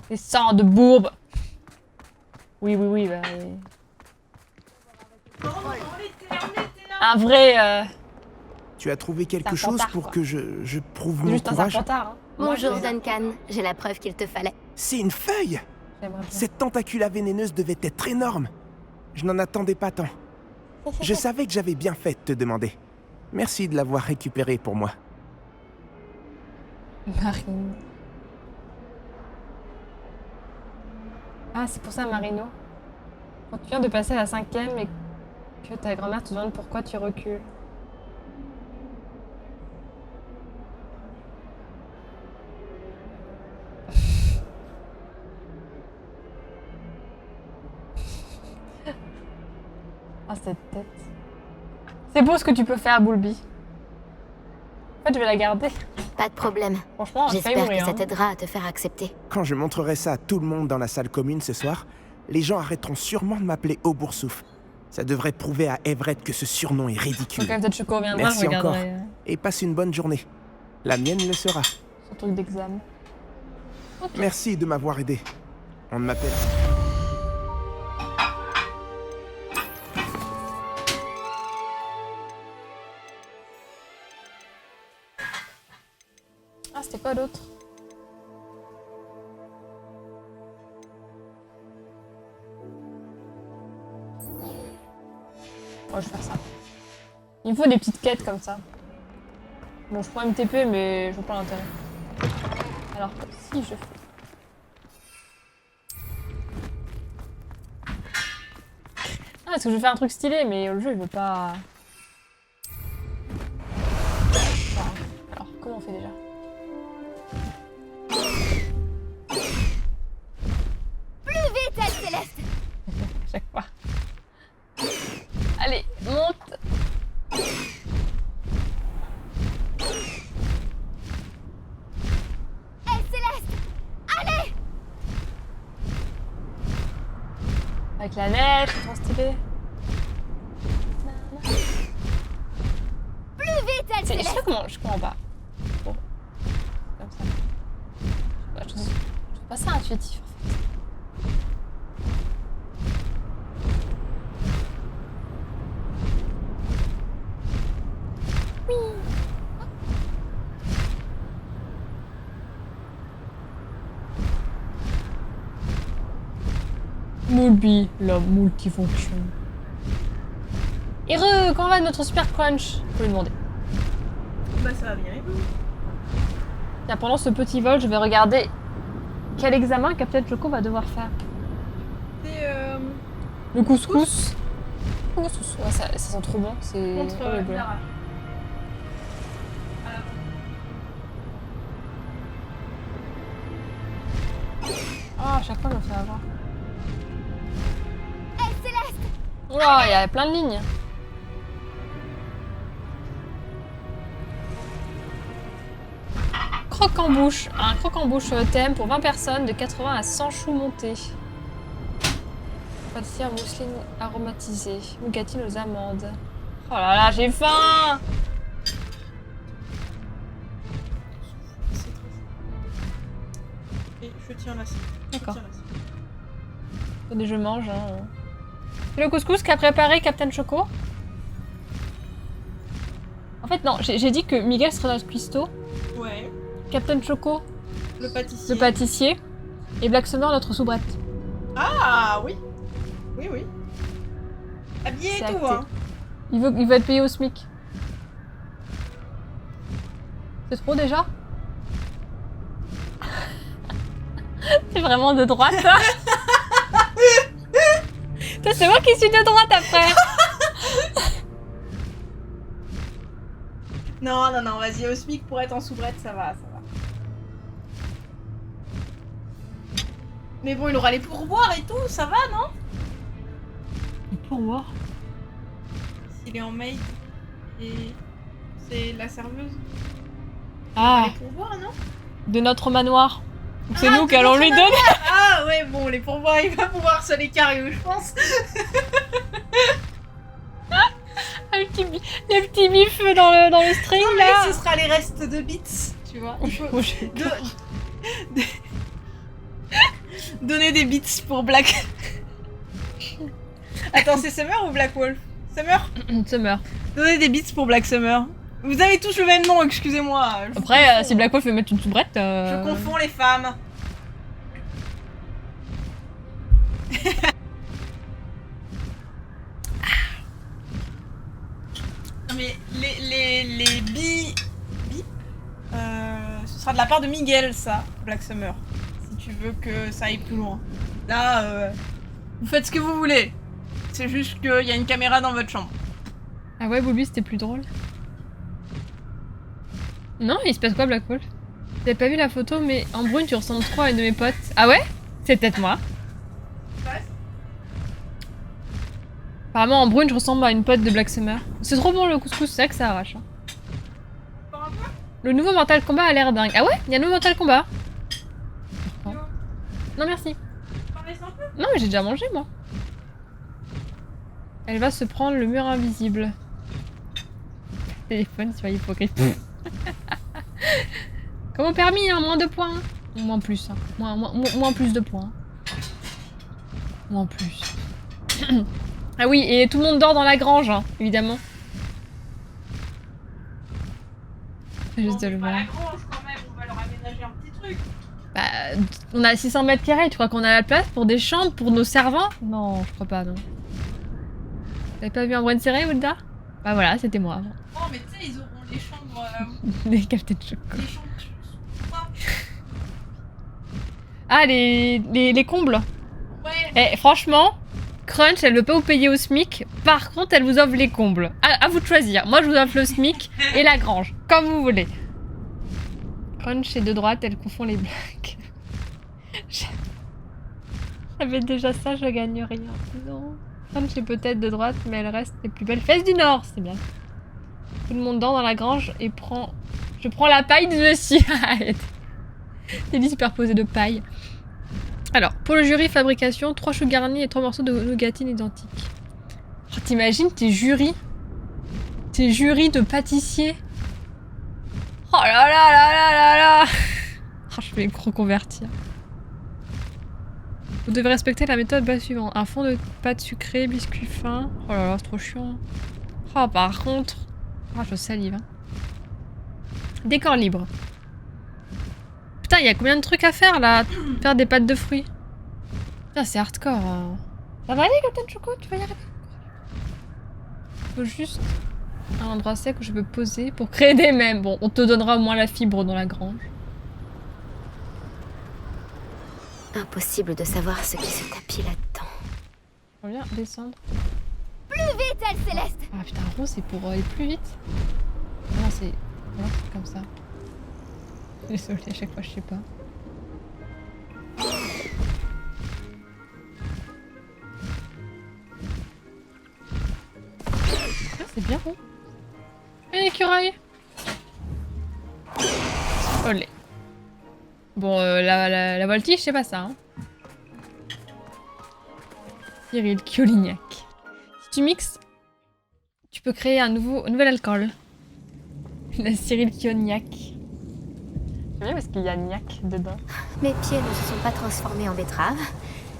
Des sangs de bourbe. Oui, oui, oui. Bah, un vrai... Tu as trouvé quelque chose Serpentard, pour quoi. que je prouve C'est mon juste un courage? serpentard. Hein. Bonjour Ouais, Duncan, j'ai la preuve qu'il te fallait. C'est une feuille! j'aimerais bien. Cette tentacula vénéneuse devait être énorme. Je n'en attendais pas tant. Je savais que j'avais bien fait de te demander. Merci de l'avoir récupérée pour moi. Marino. Ah, c'est pour ça, Marino. Quand tu viens de passer à la 5e et que ta grand-mère te demande pourquoi tu recules. Ah, cette tête. C'est beau ce que tu peux faire, Boulby. En fait, je vais la garder. Pas de problème. Franchement, j'ai failli J'espère que mourir. ça Hein. t'aidera à te faire accepter. Quand je montrerai ça à tout le monde dans la salle commune ce soir, les gens arrêteront sûrement de m'appeler Auboursouf. Ça devrait prouver à Everett que ce surnom est ridicule. Donc, peut-être Choco reviendra, Merci je regarderai Et passe une bonne journée. La mienne le sera. son truc d'examen. Ok. Merci de m'avoir aidé. On m'appelle. Ah, c'était quoi l'autre? Oh, je vais faire ça. Il me faut des petites quêtes comme ça. Bon, je prends MTP, mais je vois pas l'intérêt. Alors, si je fais... Ah, parce que je veux faire un truc stylé, mais le jeu, il veut pas... Enfin, alors, comment on fait déjà? Vite, Céleste! Chaque fois. Allez, monte. Avec la neige, c'est trop stylé. Plus vite, Je sais pas comment, je comprends pas. Bon. Comme ça. Je trouve pas ça intuitif. Moulby, la multifonction. Heureux, comment va notre super crunch? Faut lui demander. Bah ça va bien et vous? Tiens, pendant ce petit vol, je vais regarder quel examen Captain Choco va devoir faire. C'est Le couscous. Couscous, ouais, ça sent trop bon. C'est contre horrible. Clara. Ah, à chaque fois, je me fais avoir. Oh, il y a plein de lignes. Croque-en-bouche. Un croque-en-bouche thème pour 20 personnes de 80 à 100 choux montés. Pâtissière mousseline aromatisée. Nougatine aux amandes. Oh là là, j'ai faim! C'est trop chaud. Et je tiens l'assiette. D'accord. Attendez, je mange. Hein. C'est le couscous qu'a préparé Captain Choco. En fait, non, j'ai dit que Miguel serait notre cuistot, Ouais. Captain Choco, Le pâtissier. le pâtissier, et Black Summer, notre soubrette. Ah oui. Oui, oui. Habillé C'est et tout, acté. hein. Il veut être payé au SMIC. C'est trop déjà? C'est vraiment de droite, toi? Toi, c'est moi qui suis de droite après. Non, non, non, vas-y, au SMIC pour être en soubrette, ça va, ça va. Mais bon, il aura les pourboires et tout, ça va, non? Pour voir. S'il est en maid et c'est la serveuse. Ah, Les pourboires, non? de notre manoir. Donc c'est Ah, nous de qui allons notre lui donner. Ah ouais, bon, les pourboires, il va pouvoir se les carrer, je pense. Les petits bifs dans le string Non, mais là. ce sera les restes de bits, tu vois. Il faut- Oh, j'ai de- Donnez des beats pour Black. Attends, c'est Summer ou Black Wolf? Summer? Summer. Donnez des beats pour Black Summer. Vous avez tous le même nom, excusez-moi. Après, si Black Wolf veut mettre une soubrette... Je confonds les femmes. Non mais les bi... ce sera de la part de Miguel, ça, Black Summer. Si tu veux que ça aille plus loin. Là, vous faites ce que vous voulez. C'est juste qu'il y a une caméra dans votre chambre. Ah ouais, Bobby, c'était plus drôle. Non, il se passe quoi, Black Wolf? T'avais pas vu la photo, mais en brune, tu ressembles trop à une de mes potes. Ah ouais? C'est peut-être moi. Ouais. Apparemment, en brune, je ressemble à une pote de Black Summer. C'est trop bon le couscous, c'est vrai que ça arrache. Hein. Le nouveau Mortal Kombat a l'air dingue. Ah ouais? Il y a un nouveau Mortal Kombat? Non, merci. Non, mais j'ai déjà mangé, moi. Elle va se prendre le mur invisible. Téléphone sur hypocrite. Comment permis, hein? Moins 2 points. Moins plus. Hein. Moins plus de points. Moins plus. Ah oui, et tout le monde dort dans la grange, hein, évidemment. Juste de le voir. La grange, quand même, on va leur aménager un petit truc. Bah, on a 600 mètres carrés, tu crois qu'on a la place pour des chambres, pour nos servants? Non, je crois pas, non. T'avais pas vu un Brune serré, Wilda? Bah voilà, c'était moi avant. Oh, mais tu sais, ils auront les chambres... Les Captain Choco. les chambres... Ah, les combles. Ouais. Eh, franchement, Crunch, elle veut pas vous payer au SMIC. Par contre, elle vous offre les combles. À vous de choisir. Moi, je vous offre le SMIC et la grange. Comme vous voulez. Crunch est de droite, elle confond les blagues. J'avais déjà ça, je gagne rien. Non. Crunch est peut-être de droite, mais elle reste les plus belles fesses du Nord. C'est bien. Tout le monde dort dans la grange et prend... Je prends la paille de monsieur. Des lits superposés de paille. Alors, pour le jury fabrication, 3 choux garnis et 3 morceaux de nougatine identiques. Oh, t'imagines tes jurys de pâtissiers. Oh là là là là là là. Oh, je vais me reconvertir. Vous devez respecter la méthode base suivante. Un fond de pâte sucrée, biscuit fin. Oh là là, c'est trop chiant. Oh, par contre... Oh, je salive. Hein. Décor libre. Putain, il y a combien de trucs à faire là? Faire des pâtes de fruits. Putain, c'est hardcore. Hein. Ça va aller, Captain Choco? Tu vas y arriver? Faut juste un endroit sec où je peux poser pour créer des mèmes. Bon, on te donnera au moins la fibre dans la grange. Impossible de savoir ce qui se tapit là-dedans. On vient descendre. Plus vite, elle Céleste! Ah putain, rond, c'est pour aller plus vite. Non, c'est comme ça. Désolée, à chaque fois, je sais pas. Ah, c'est bien rond. Un écureuil. Olé. Bon, la voltige, c'est pas ça. Hein. Cyril Kiolignac. Si tu mixes, tu peux créer un nouvel alcool. La Cyril Kiolignac. C'est bien parce qu'il y a Niac dedans. Mes pieds ne se sont pas transformés en betterave.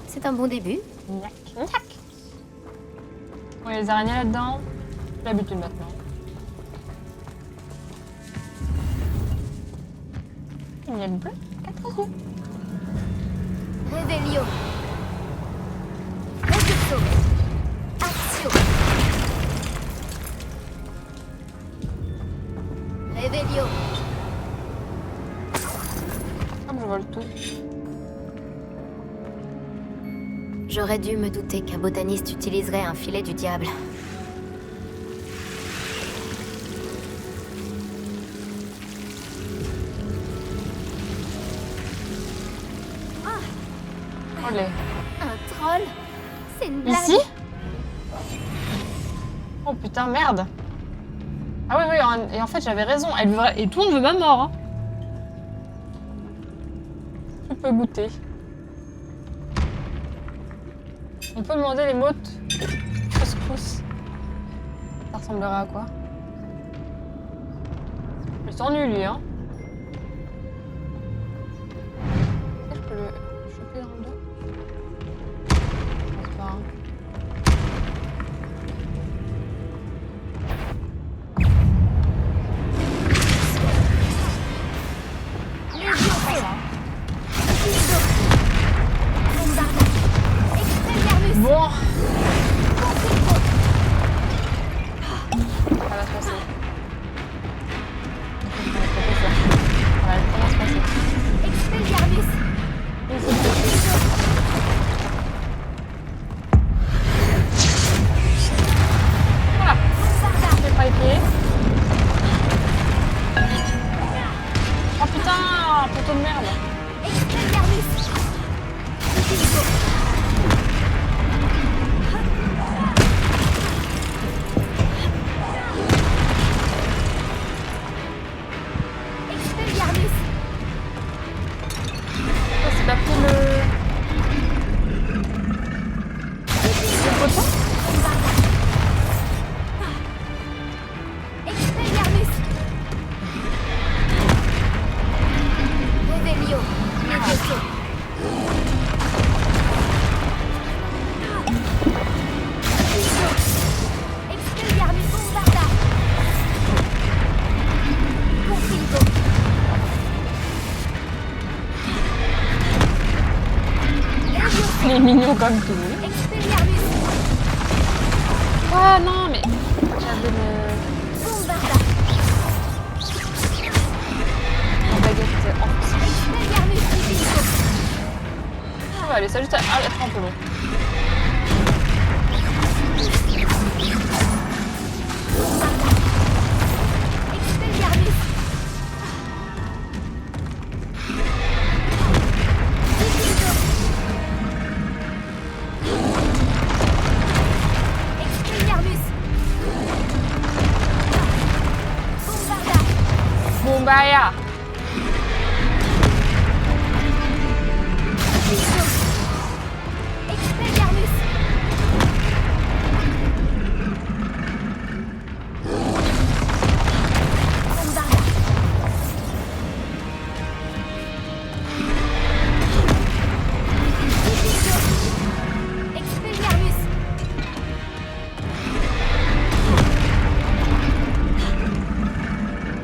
C'est un bon début. Niac, niac. Bon, il y a les araignées là-dedans. J'ai l'habitude maintenant. Miel bleu, 4 roues. Réveillon. Résultat. Action. Réveillon. Ah, je vole tout. J'aurais dû me douter qu'un botaniste utiliserait un filet du diable. Olé. Un troll? C'est une blague? Ici? Oh putain, merde. Ah oui, oui, et en fait j'avais raison. Elle veut... Et tout le monde veut ma mort. Hein. Tu peux goûter. On peut demander les mots couscous. Ça ressemblerait à quoi? Il s'ennuie lui, hein. Est-ce que je peux le choper dans le dos? Hein. Bon. Ça va se passer. Ça va très bien se passer. Voilà. Je pas les pieds. Oh putain, poteau de merde. C'est pas pris le poteau. Il est mignon comme tout. Ah non mais j'avais la baguette en plus. On va aller ça juste à être un peu long. Bombaya.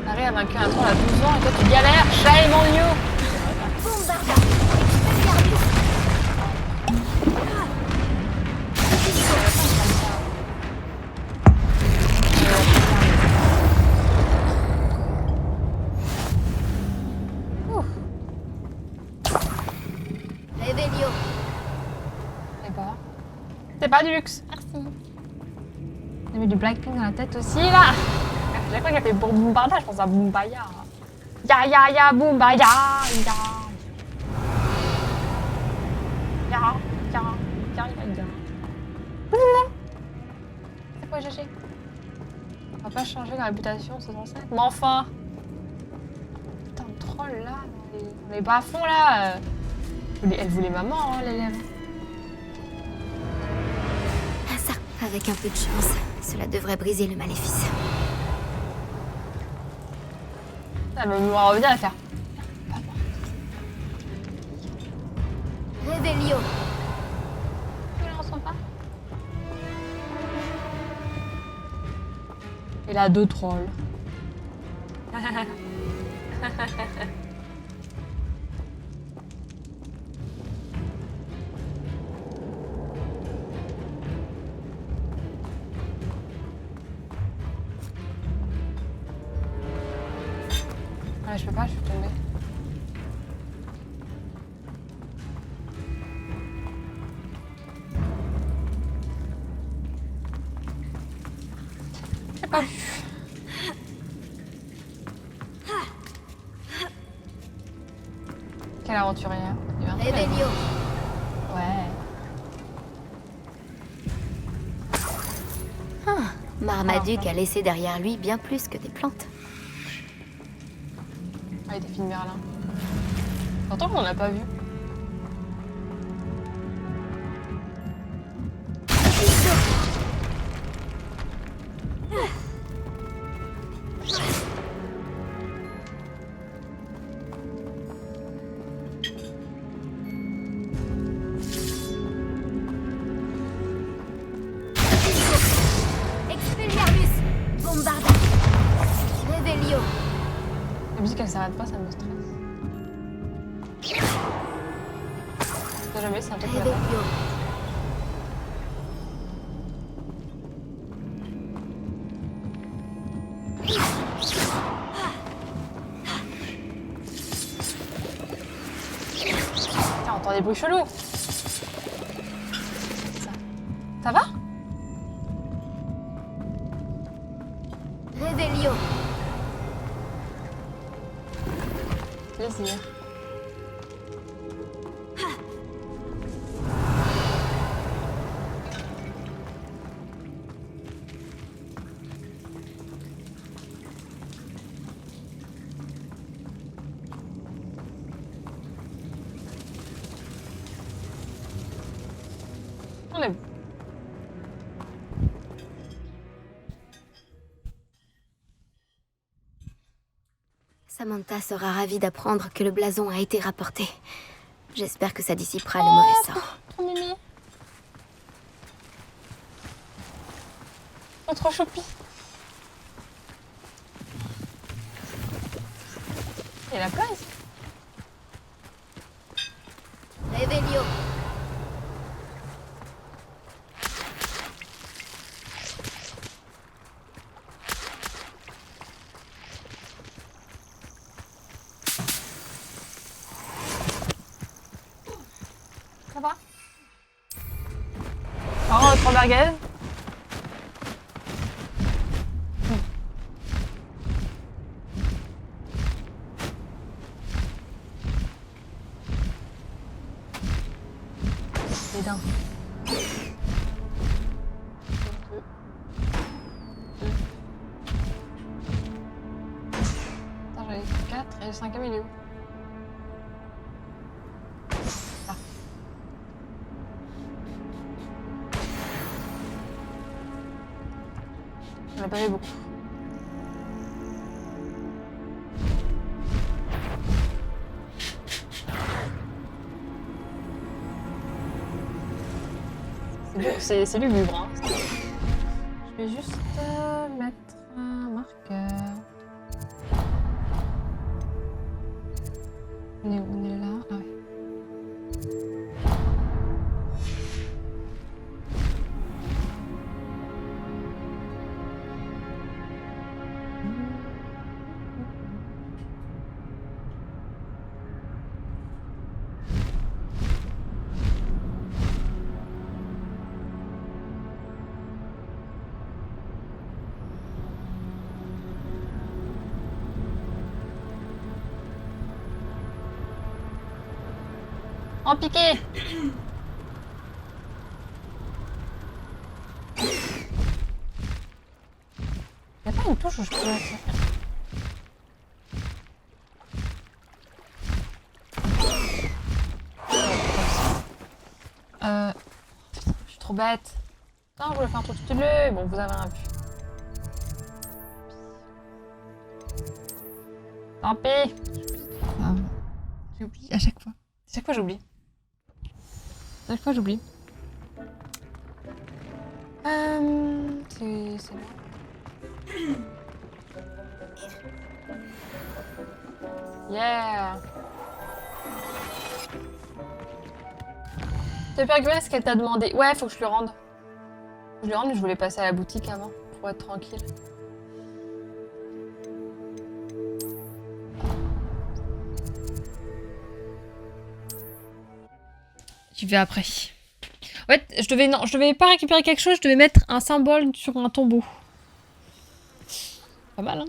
Harry a vaincu un troll à 12 ans et toi tu galères, chat et mon new. C'est pas du luxe. Merci. J'ai mis du Blackpink dans la tête aussi là. J'ai cru qu'elle fait Boombarda, je pense à Boombaya. Ya ya ya Boombaya. Ya. Ya ya ya ya. C'est quoi GG? On va pas changer la réputation, c'est censé. Mais enfin. Putain de troll là. On est pas à fond là. Elle voulait maman hein, l'élève. Ça, avec un peu de chance, cela devrait briser le maléfice. Elle va nous revenir à faire. Réveillon. Tu la ressens pas? Il a 2 trolls. Je peux pas, je suis tombée. J'ai pas vu. Quel aventurier. Réveillon. Ouais. Marmaduke a laissé derrière lui bien plus que des plantes. Ah, des films Merlin. Pourtant qu'on l'a pas vu. Revelio. La musique elle s'arrête pas, ça me stresse. Je sais jamais, c'est un truc qui m'attend. Revelio. Putain, on entend des bruits chelous. Ça va? Revelio. Plaisir. On est bon. Samantha sera ravie d'apprendre que le blason a été rapporté. J'espère que ça dissipera le mauvais sort. Trop mimi. Oh, trop choupi. Il y a la place. Revelio. Ça va? Oh, trop merguez. Les dents. Attends, j'avais 4 et le 5e il est où? Ah. On a pas fait beaucoup. C'est lugubre, hein. Je vais juste mettre un marqueur. On est où? On est là? Ah ouais. En piqué. Y'a pas une touche où je peux mettre. Je suis trop bête. Non, je voulais faire un truc stylé. Bon, vous avez un vu. Tant pis. Ah, j'oublie à chaque fois. Chaque fois j'oublie. Chaque fois j'oublie. C'est là. Yeah. T'as pu récupérer ce qu'elle t'a demandé? Ouais, faut que je lui rende. Je lui rende, mais je voulais passer à la boutique avant pour être tranquille. J'y vais après. En fait, je devais pas récupérer quelque chose, je devais mettre un symbole sur un tombeau. Pas mal, hein?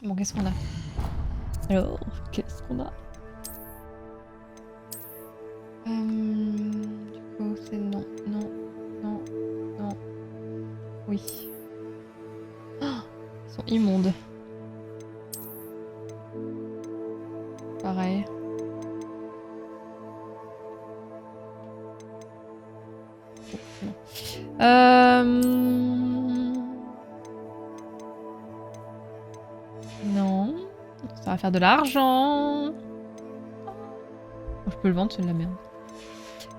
Bon, qu'est-ce qu'on a? Alors, qu'est-ce qu'on a? Du coup, c'est non, non, non, non. Oui. Oh, ils sont immondes. Pareil. Non. Ça va faire de l'argent. Je peux le vendre, c'est de la merde.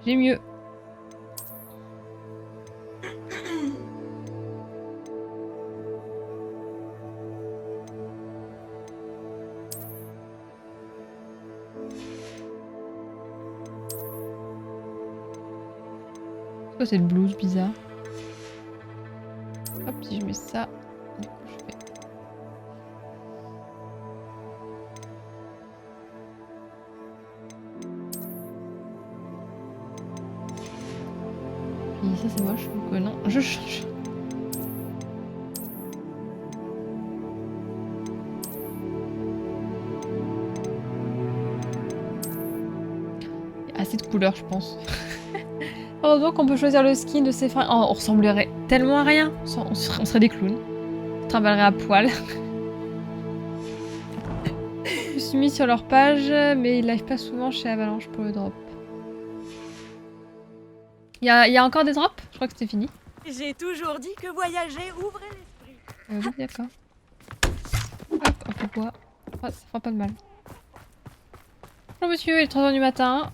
J'ai mieux. Quoi cette blouse bizarre? Hop, si je mets ça, du coup je fais... Et ça c'est moche, donc non, je change. Il y a assez de couleurs je pense. Heureusement qu'on peut choisir le skin de ces fringues. Oh, on ressemblerait tellement à rien. On serait des clowns. On travaillerait à poil. Je me suis mis sur leur page, mais ils live pas souvent chez Avalanche pour le drop. Il y a encore des drops? Je crois que c'était fini. J'ai toujours dit que voyager ouvrait l'esprit. Oui, d'accord. Hop, on fait quoi? Oh, ça fera pas de mal. Bonjour monsieur, il est 3h du matin.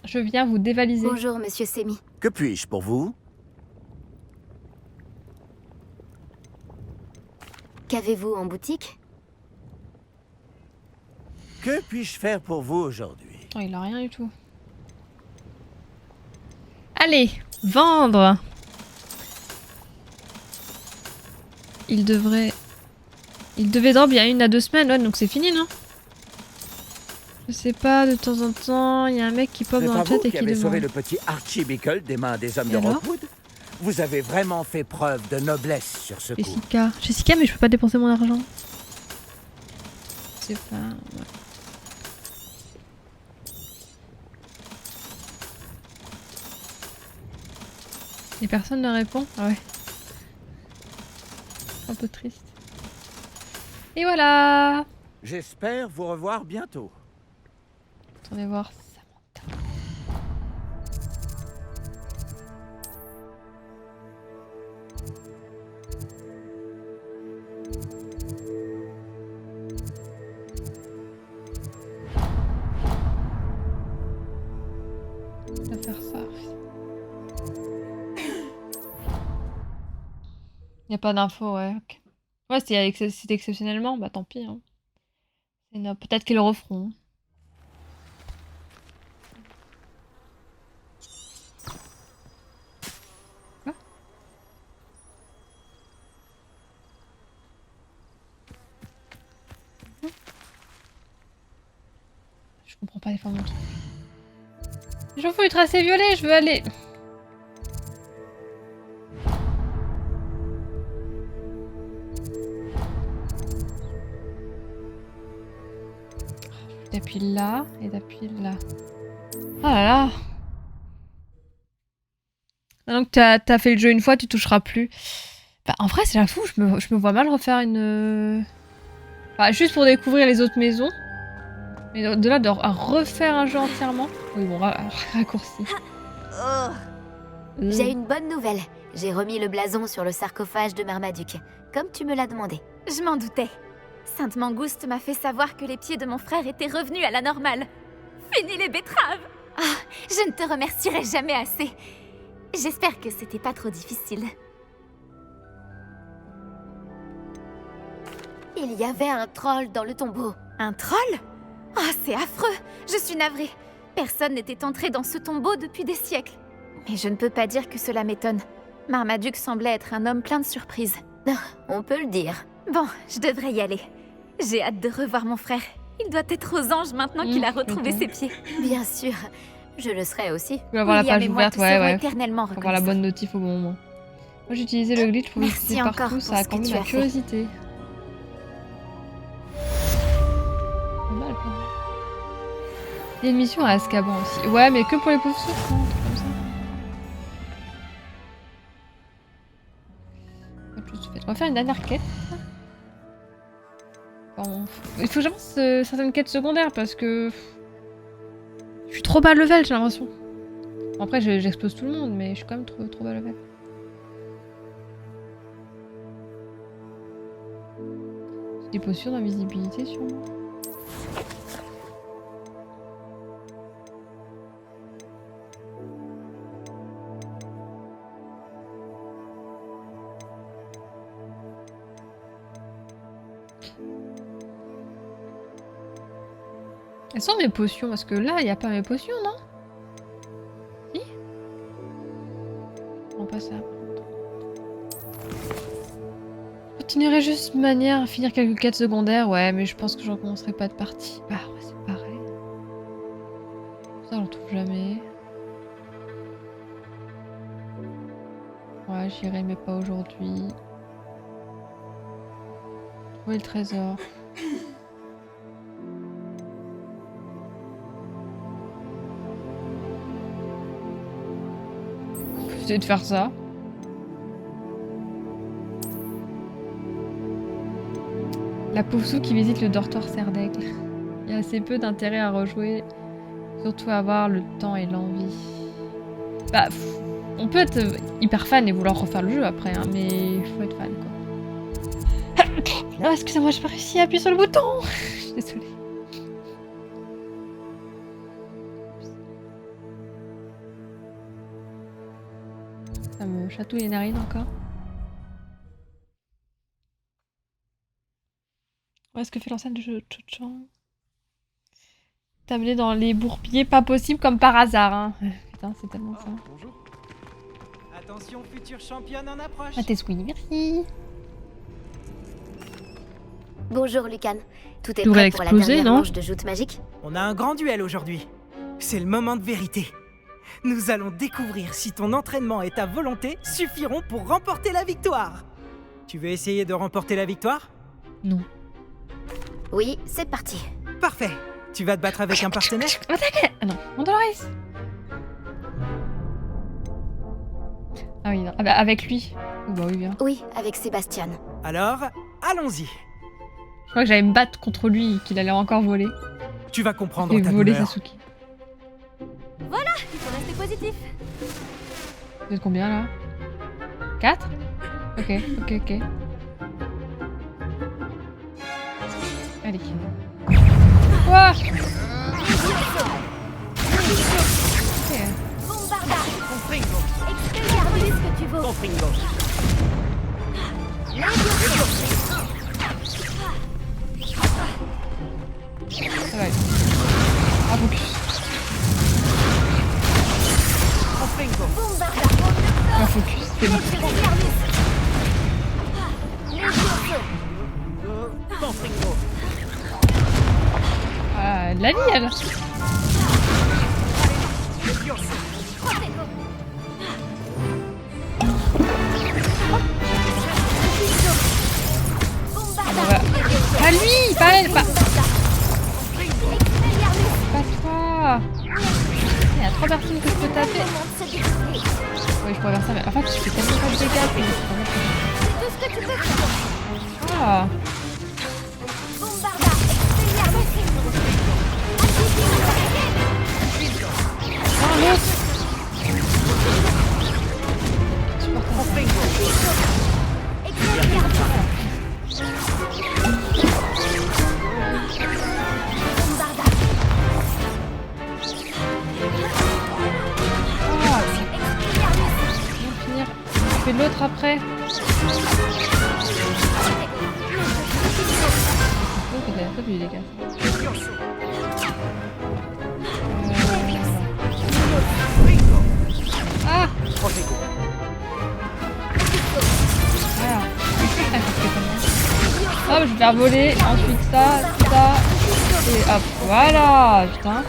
Je viens vous dévaliser. Bonjour, monsieur Semi. Que puis-je pour vous? Qu'avez-vous en boutique? Que puis-je faire pour vous aujourd'hui? Oh, il a rien du tout. Allez, vendre. Il devait drop il y a 1 à 2 semaines, ouais, donc c'est fini, non? Je sais pas, de temps en temps, il y a un mec qui pop dans le chat et qui avez sauvé demande. le petit Archie Bickle des mains des hommes Et de alors Rockwood? Vous avez vraiment fait preuve de noblesse sur ce coup. Jessica, mais je peux pas dépenser mon argent. C'est pas... Ouais. Et personne ne répond? Ah ouais. Un peu triste. Et voilà! J'espère vous revoir bientôt. Attendez voir Samantha. On va faire ça. Y a pas d'infos, ouais. Ok. Ouais, c'était exceptionnellement, bah tant pis. Hein. Peut-être qu'ils le referont. Quoi? Je comprends pas les formes de trucs. J'en fous du tracé violet, je veux aller. T'appuies là et t'appuies là. Oh là là. Maintenant que t'as fait le jeu une fois, tu toucheras plus. Bah, en vrai, c'est la fou. Je me vois mal refaire une... Bah, juste pour découvrir les autres maisons. Mais de là, à refaire un jeu entièrement. Oui, bon, raccourci. J'ai une bonne nouvelle. J'ai remis le blason sur le sarcophage de Marmaduke, comme tu me l'as demandé. Je m'en doutais. Sainte Mangouste m'a fait savoir que les pieds de mon frère étaient revenus à la normale. Fini les betteraves! Ah, je ne te remercierai jamais assez. J'espère que c'était pas trop difficile. Il y avait un troll dans le tombeau. Un troll? Oh, c'est affreux! Je suis navrée. Personne n'était entré dans ce tombeau depuis des siècles. Mais je ne peux pas dire que cela m'étonne. Marmaduke semblait être un homme plein de surprises. On peut le dire. Bon, je devrais y aller. J'ai hâte de revoir mon frère. Il doit être aux anges maintenant qu'il a retrouvé ses pieds. Bien sûr, je le serai aussi. Tu peux avoir la William page et moi ouverte, te ouais, serons ouais. éternellement Faut avoir la bonne notif au bon moment. Moi j'ai utilisé le glitch pour Merci visiter encore partout, pour ça a ce que comblé tu ma as fait. curiosité. Pas mal, pas mal. Il y a une mission à Azkaban aussi. Ouais, mais que pour les pauvres souffres, hein, un truc comme ça. Autre chose faite. On va faire une dernière quête. Bon, il faut que j'avance certaines quêtes secondaires parce que... Je suis trop bas level, j'ai l'impression. Bon, après, j'explose tout le monde, mais je suis quand même trop bas level. Des potions d'invisibilité sur moi. Elles sont mes potions parce que là, il n'y a pas mes potions, non? Si? pas ça. Je continuerai juste de manière à finir quelques quêtes secondaires, ouais, mais je pense que je recommencerai pas de partie. Bah ouais, c'est pareil. Ça, on le trouve jamais. Ouais, j'irai, mais pas aujourd'hui. Trouver le trésor. On peut essayer de faire ça. La pauvre Sue qui visite le dortoir Serre d'Aigle. Il y a assez peu d'intérêt à rejouer. Surtout avoir le temps et l'envie. Bah, on peut être hyper fan et vouloir refaire le jeu après, hein, mais il faut être fan, quoi. Ah, excusez-moi, j'ai pas réussi à appuyer sur le bouton. Je suis désolée. Ça me chatouille les narines encore. Où est-ce que fait l'enseigne de jeu Cho-Chan? T'amener dans les bourbiers, pas possible comme par hasard, hein. Putain, c'est tellement ça. Bonjour. Attention, future championne en approche. Ah, t'es sweet, merci. Bonjour Lucan. Tout est Devrait prêt pour la exploser, dernière non? manche de joute magique? On a un grand duel aujourd'hui. C'est le moment de vérité. Nous allons découvrir si ton entraînement et ta volonté suffiront pour remporter la victoire. Tu veux essayer de remporter la victoire? Non. Oui, c'est parti. Parfait. Tu vas te battre avec un partenaire? Attaque! Ah non, mon Dolores! Ah oui, non. Ah bah avec lui. Oh bah oui, bien. Oui, avec Sébastien. Alors, allons-y. Je crois que j'allais me battre contre lui et qu'il allait encore voler. Tu vas comprendre Et ta voler douleur. Sasuke. Voilà, il faut rester positif. Vous êtes combien là? 4? Ok, ok, ok. Allez. Ouah! Ok. Bombarda. Expelliarmus ce que tu vaux. Ça va aller. Ah, focus. Bombarda. Ah, focus, c'est bon. Expelliarmus. Ah, la vie, elle. Bombarda. Pas lui, pas elle, pas... Passe-toi. Il y a 3 personnes que je peux taper. Oui, je pourrais faire ça, mais en fait, je fais tellement pas de dégâts que C'est tout ce que tu peux faire. Ah. Bombarda. Expelliarmus. Ah, l'autre. Ah, on va finir. Je fais l'autre après. Oh, que t'as pas vu les gars. Ah. Voilà. Hop, je vais faire voler. Ensuite ça, ça. Et hop, voilà. Putain.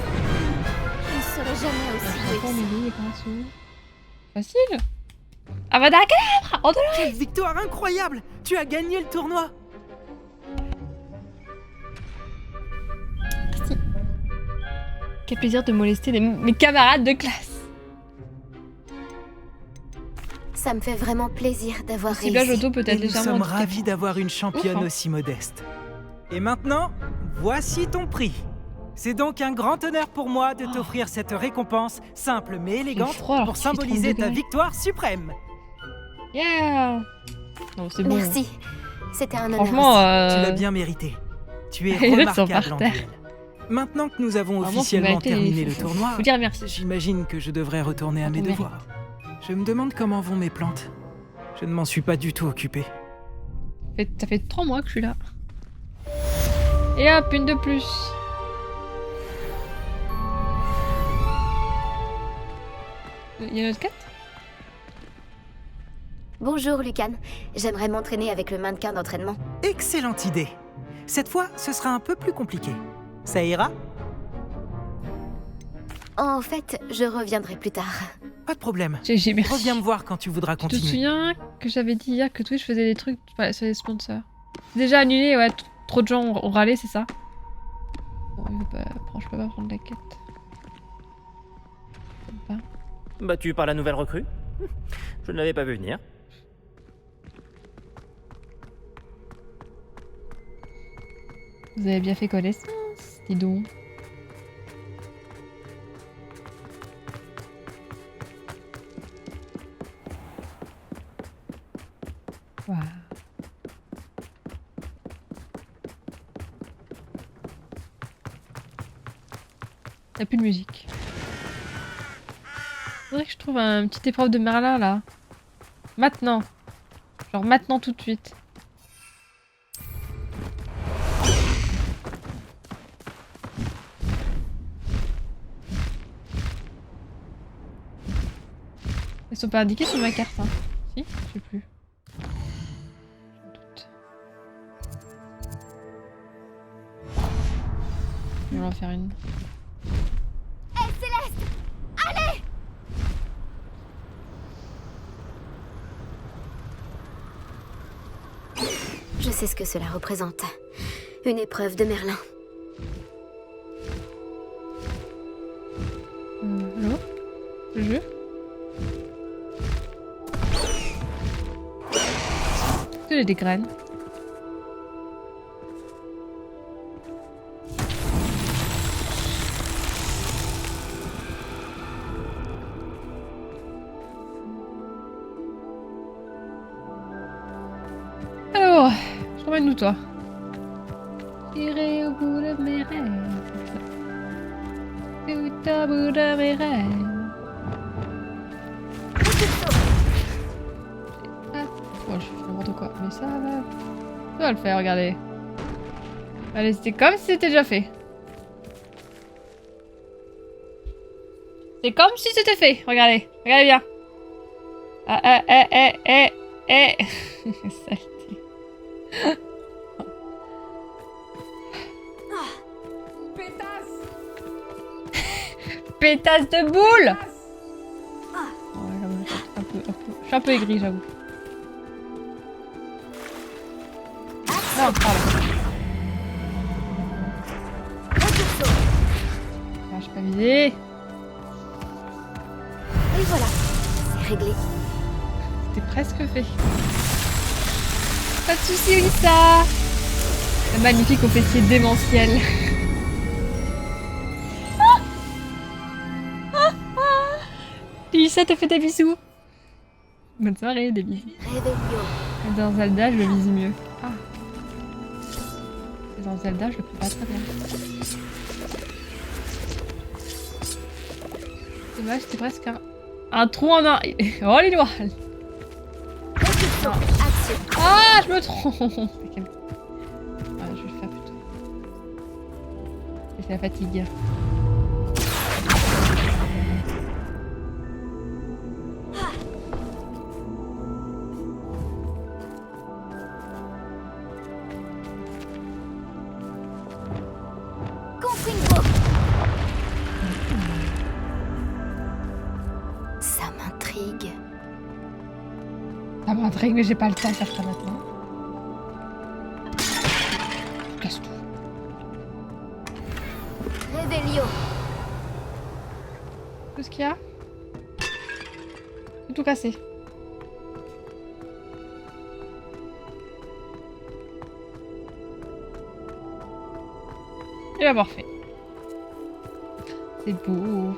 Je ne serai jamais aussi Encore douée. Millie et qu'en dessous. Facile. Ah bah d'accord. Oh de là. Quelle victoire incroyable! Tu as gagné le tournoi! Quel plaisir de molester mes camarades de classe. Ça me fait vraiment plaisir d'avoir Ciblage réussi. auto peut Et être nous légèrement sommes handicapant. ravis d'avoir une championne Ouf, hein. aussi modeste. Et maintenant, voici ton prix. C'est donc un grand honneur pour moi de t'offrir cette récompense simple mais élégante froid alors pour qu'il fait 30 symboliser ta degrés. victoire suprême. Yeah. Non, c'est bon. Merci. C'était un honneur. Franchement, Tu l'as bien mérité. Tu es Et l'autre sont remarquable par en terre. duel. Maintenant que nous avons Vraiment, officiellement faut terminé mériter, le faut- tournoi, faut dire merci. j'imagine que je devrais retourner à Quand mes on mérite. devoirs. Je me demande comment vont mes plantes. Je ne m'en suis pas du tout occupé. Ça fait 3 mois que je suis là. Et hop, une de plus. Il y a une autre quête? Bonjour, Lucan. J'aimerais m'entraîner avec le mannequin d'entraînement. Excellente idée. Cette fois, ce sera un peu plus compliqué. Ça ira? En fait, je reviendrai plus tard. Pas de problème. GG, merci. Reviens me voir quand tu voudras Tu te continuer. souviens que j'avais dit hier que Twitch faisait des trucs sur les sponsors? Déjà annulé, ouais, trop de gens ont râlé, c'est ça? Bon, je peux pas prendre la quête. Battu par la nouvelle recrue? Je ne l'avais pas vu venir. Vous avez bien fait connaissance, dis donc. Waouh. Y'a plus de musique. Faudrait que je trouve un petite épreuve de Merlin là. Maintenant. Genre maintenant tout de suite. Elles sont pas indiquées sur ma carte, hein. Si? Je sais plus. Je doute. On va en faire une. Hé, Céleste! Allez! Je sais ce que cela représente. Une épreuve de Merlin. Allô? Le jeu? Est-ce que j'ai des graines? Alors, je t'emmène où toi? J'irai au bout de mes rêves. Tout au bout de mes rêves. Ah, bon, je fais n'importe quoi, mais ça va le faire, regardez. Allez, c'était comme si c'était déjà fait. C'est comme si c'était fait, regardez. Regardez bien. Ah, Saleté. Pétasse de boule. Oh, j'avoue, je suis un peu aigrie, j'avoue. Non, pardon. Ah, j'ai pas visé. Et voilà, c'est réglé. C'était presque fait. Pas de soucis, Ulissa. Un magnifique officier démentiel. Ulissa te fait des bisous. Bonne soirée, des bisous. Réveillon. Dans Zelda, je le vise mieux. Ah. Dans Zelda, je le peux pas très bien. Dommage, c'était presque un trou en un. Oh les noirs. Ah, je me trompe. Ah, je vais le faire plutôt. C'est la fatigue. Ça m'intrigue. Ça m'intrigue, mais j'ai pas le temps de faire ça maintenant. Je casse tout. Réveillon. Tout ce qu'il y a. J'ai tout cassé. Et l'avoir fait. C'est beau.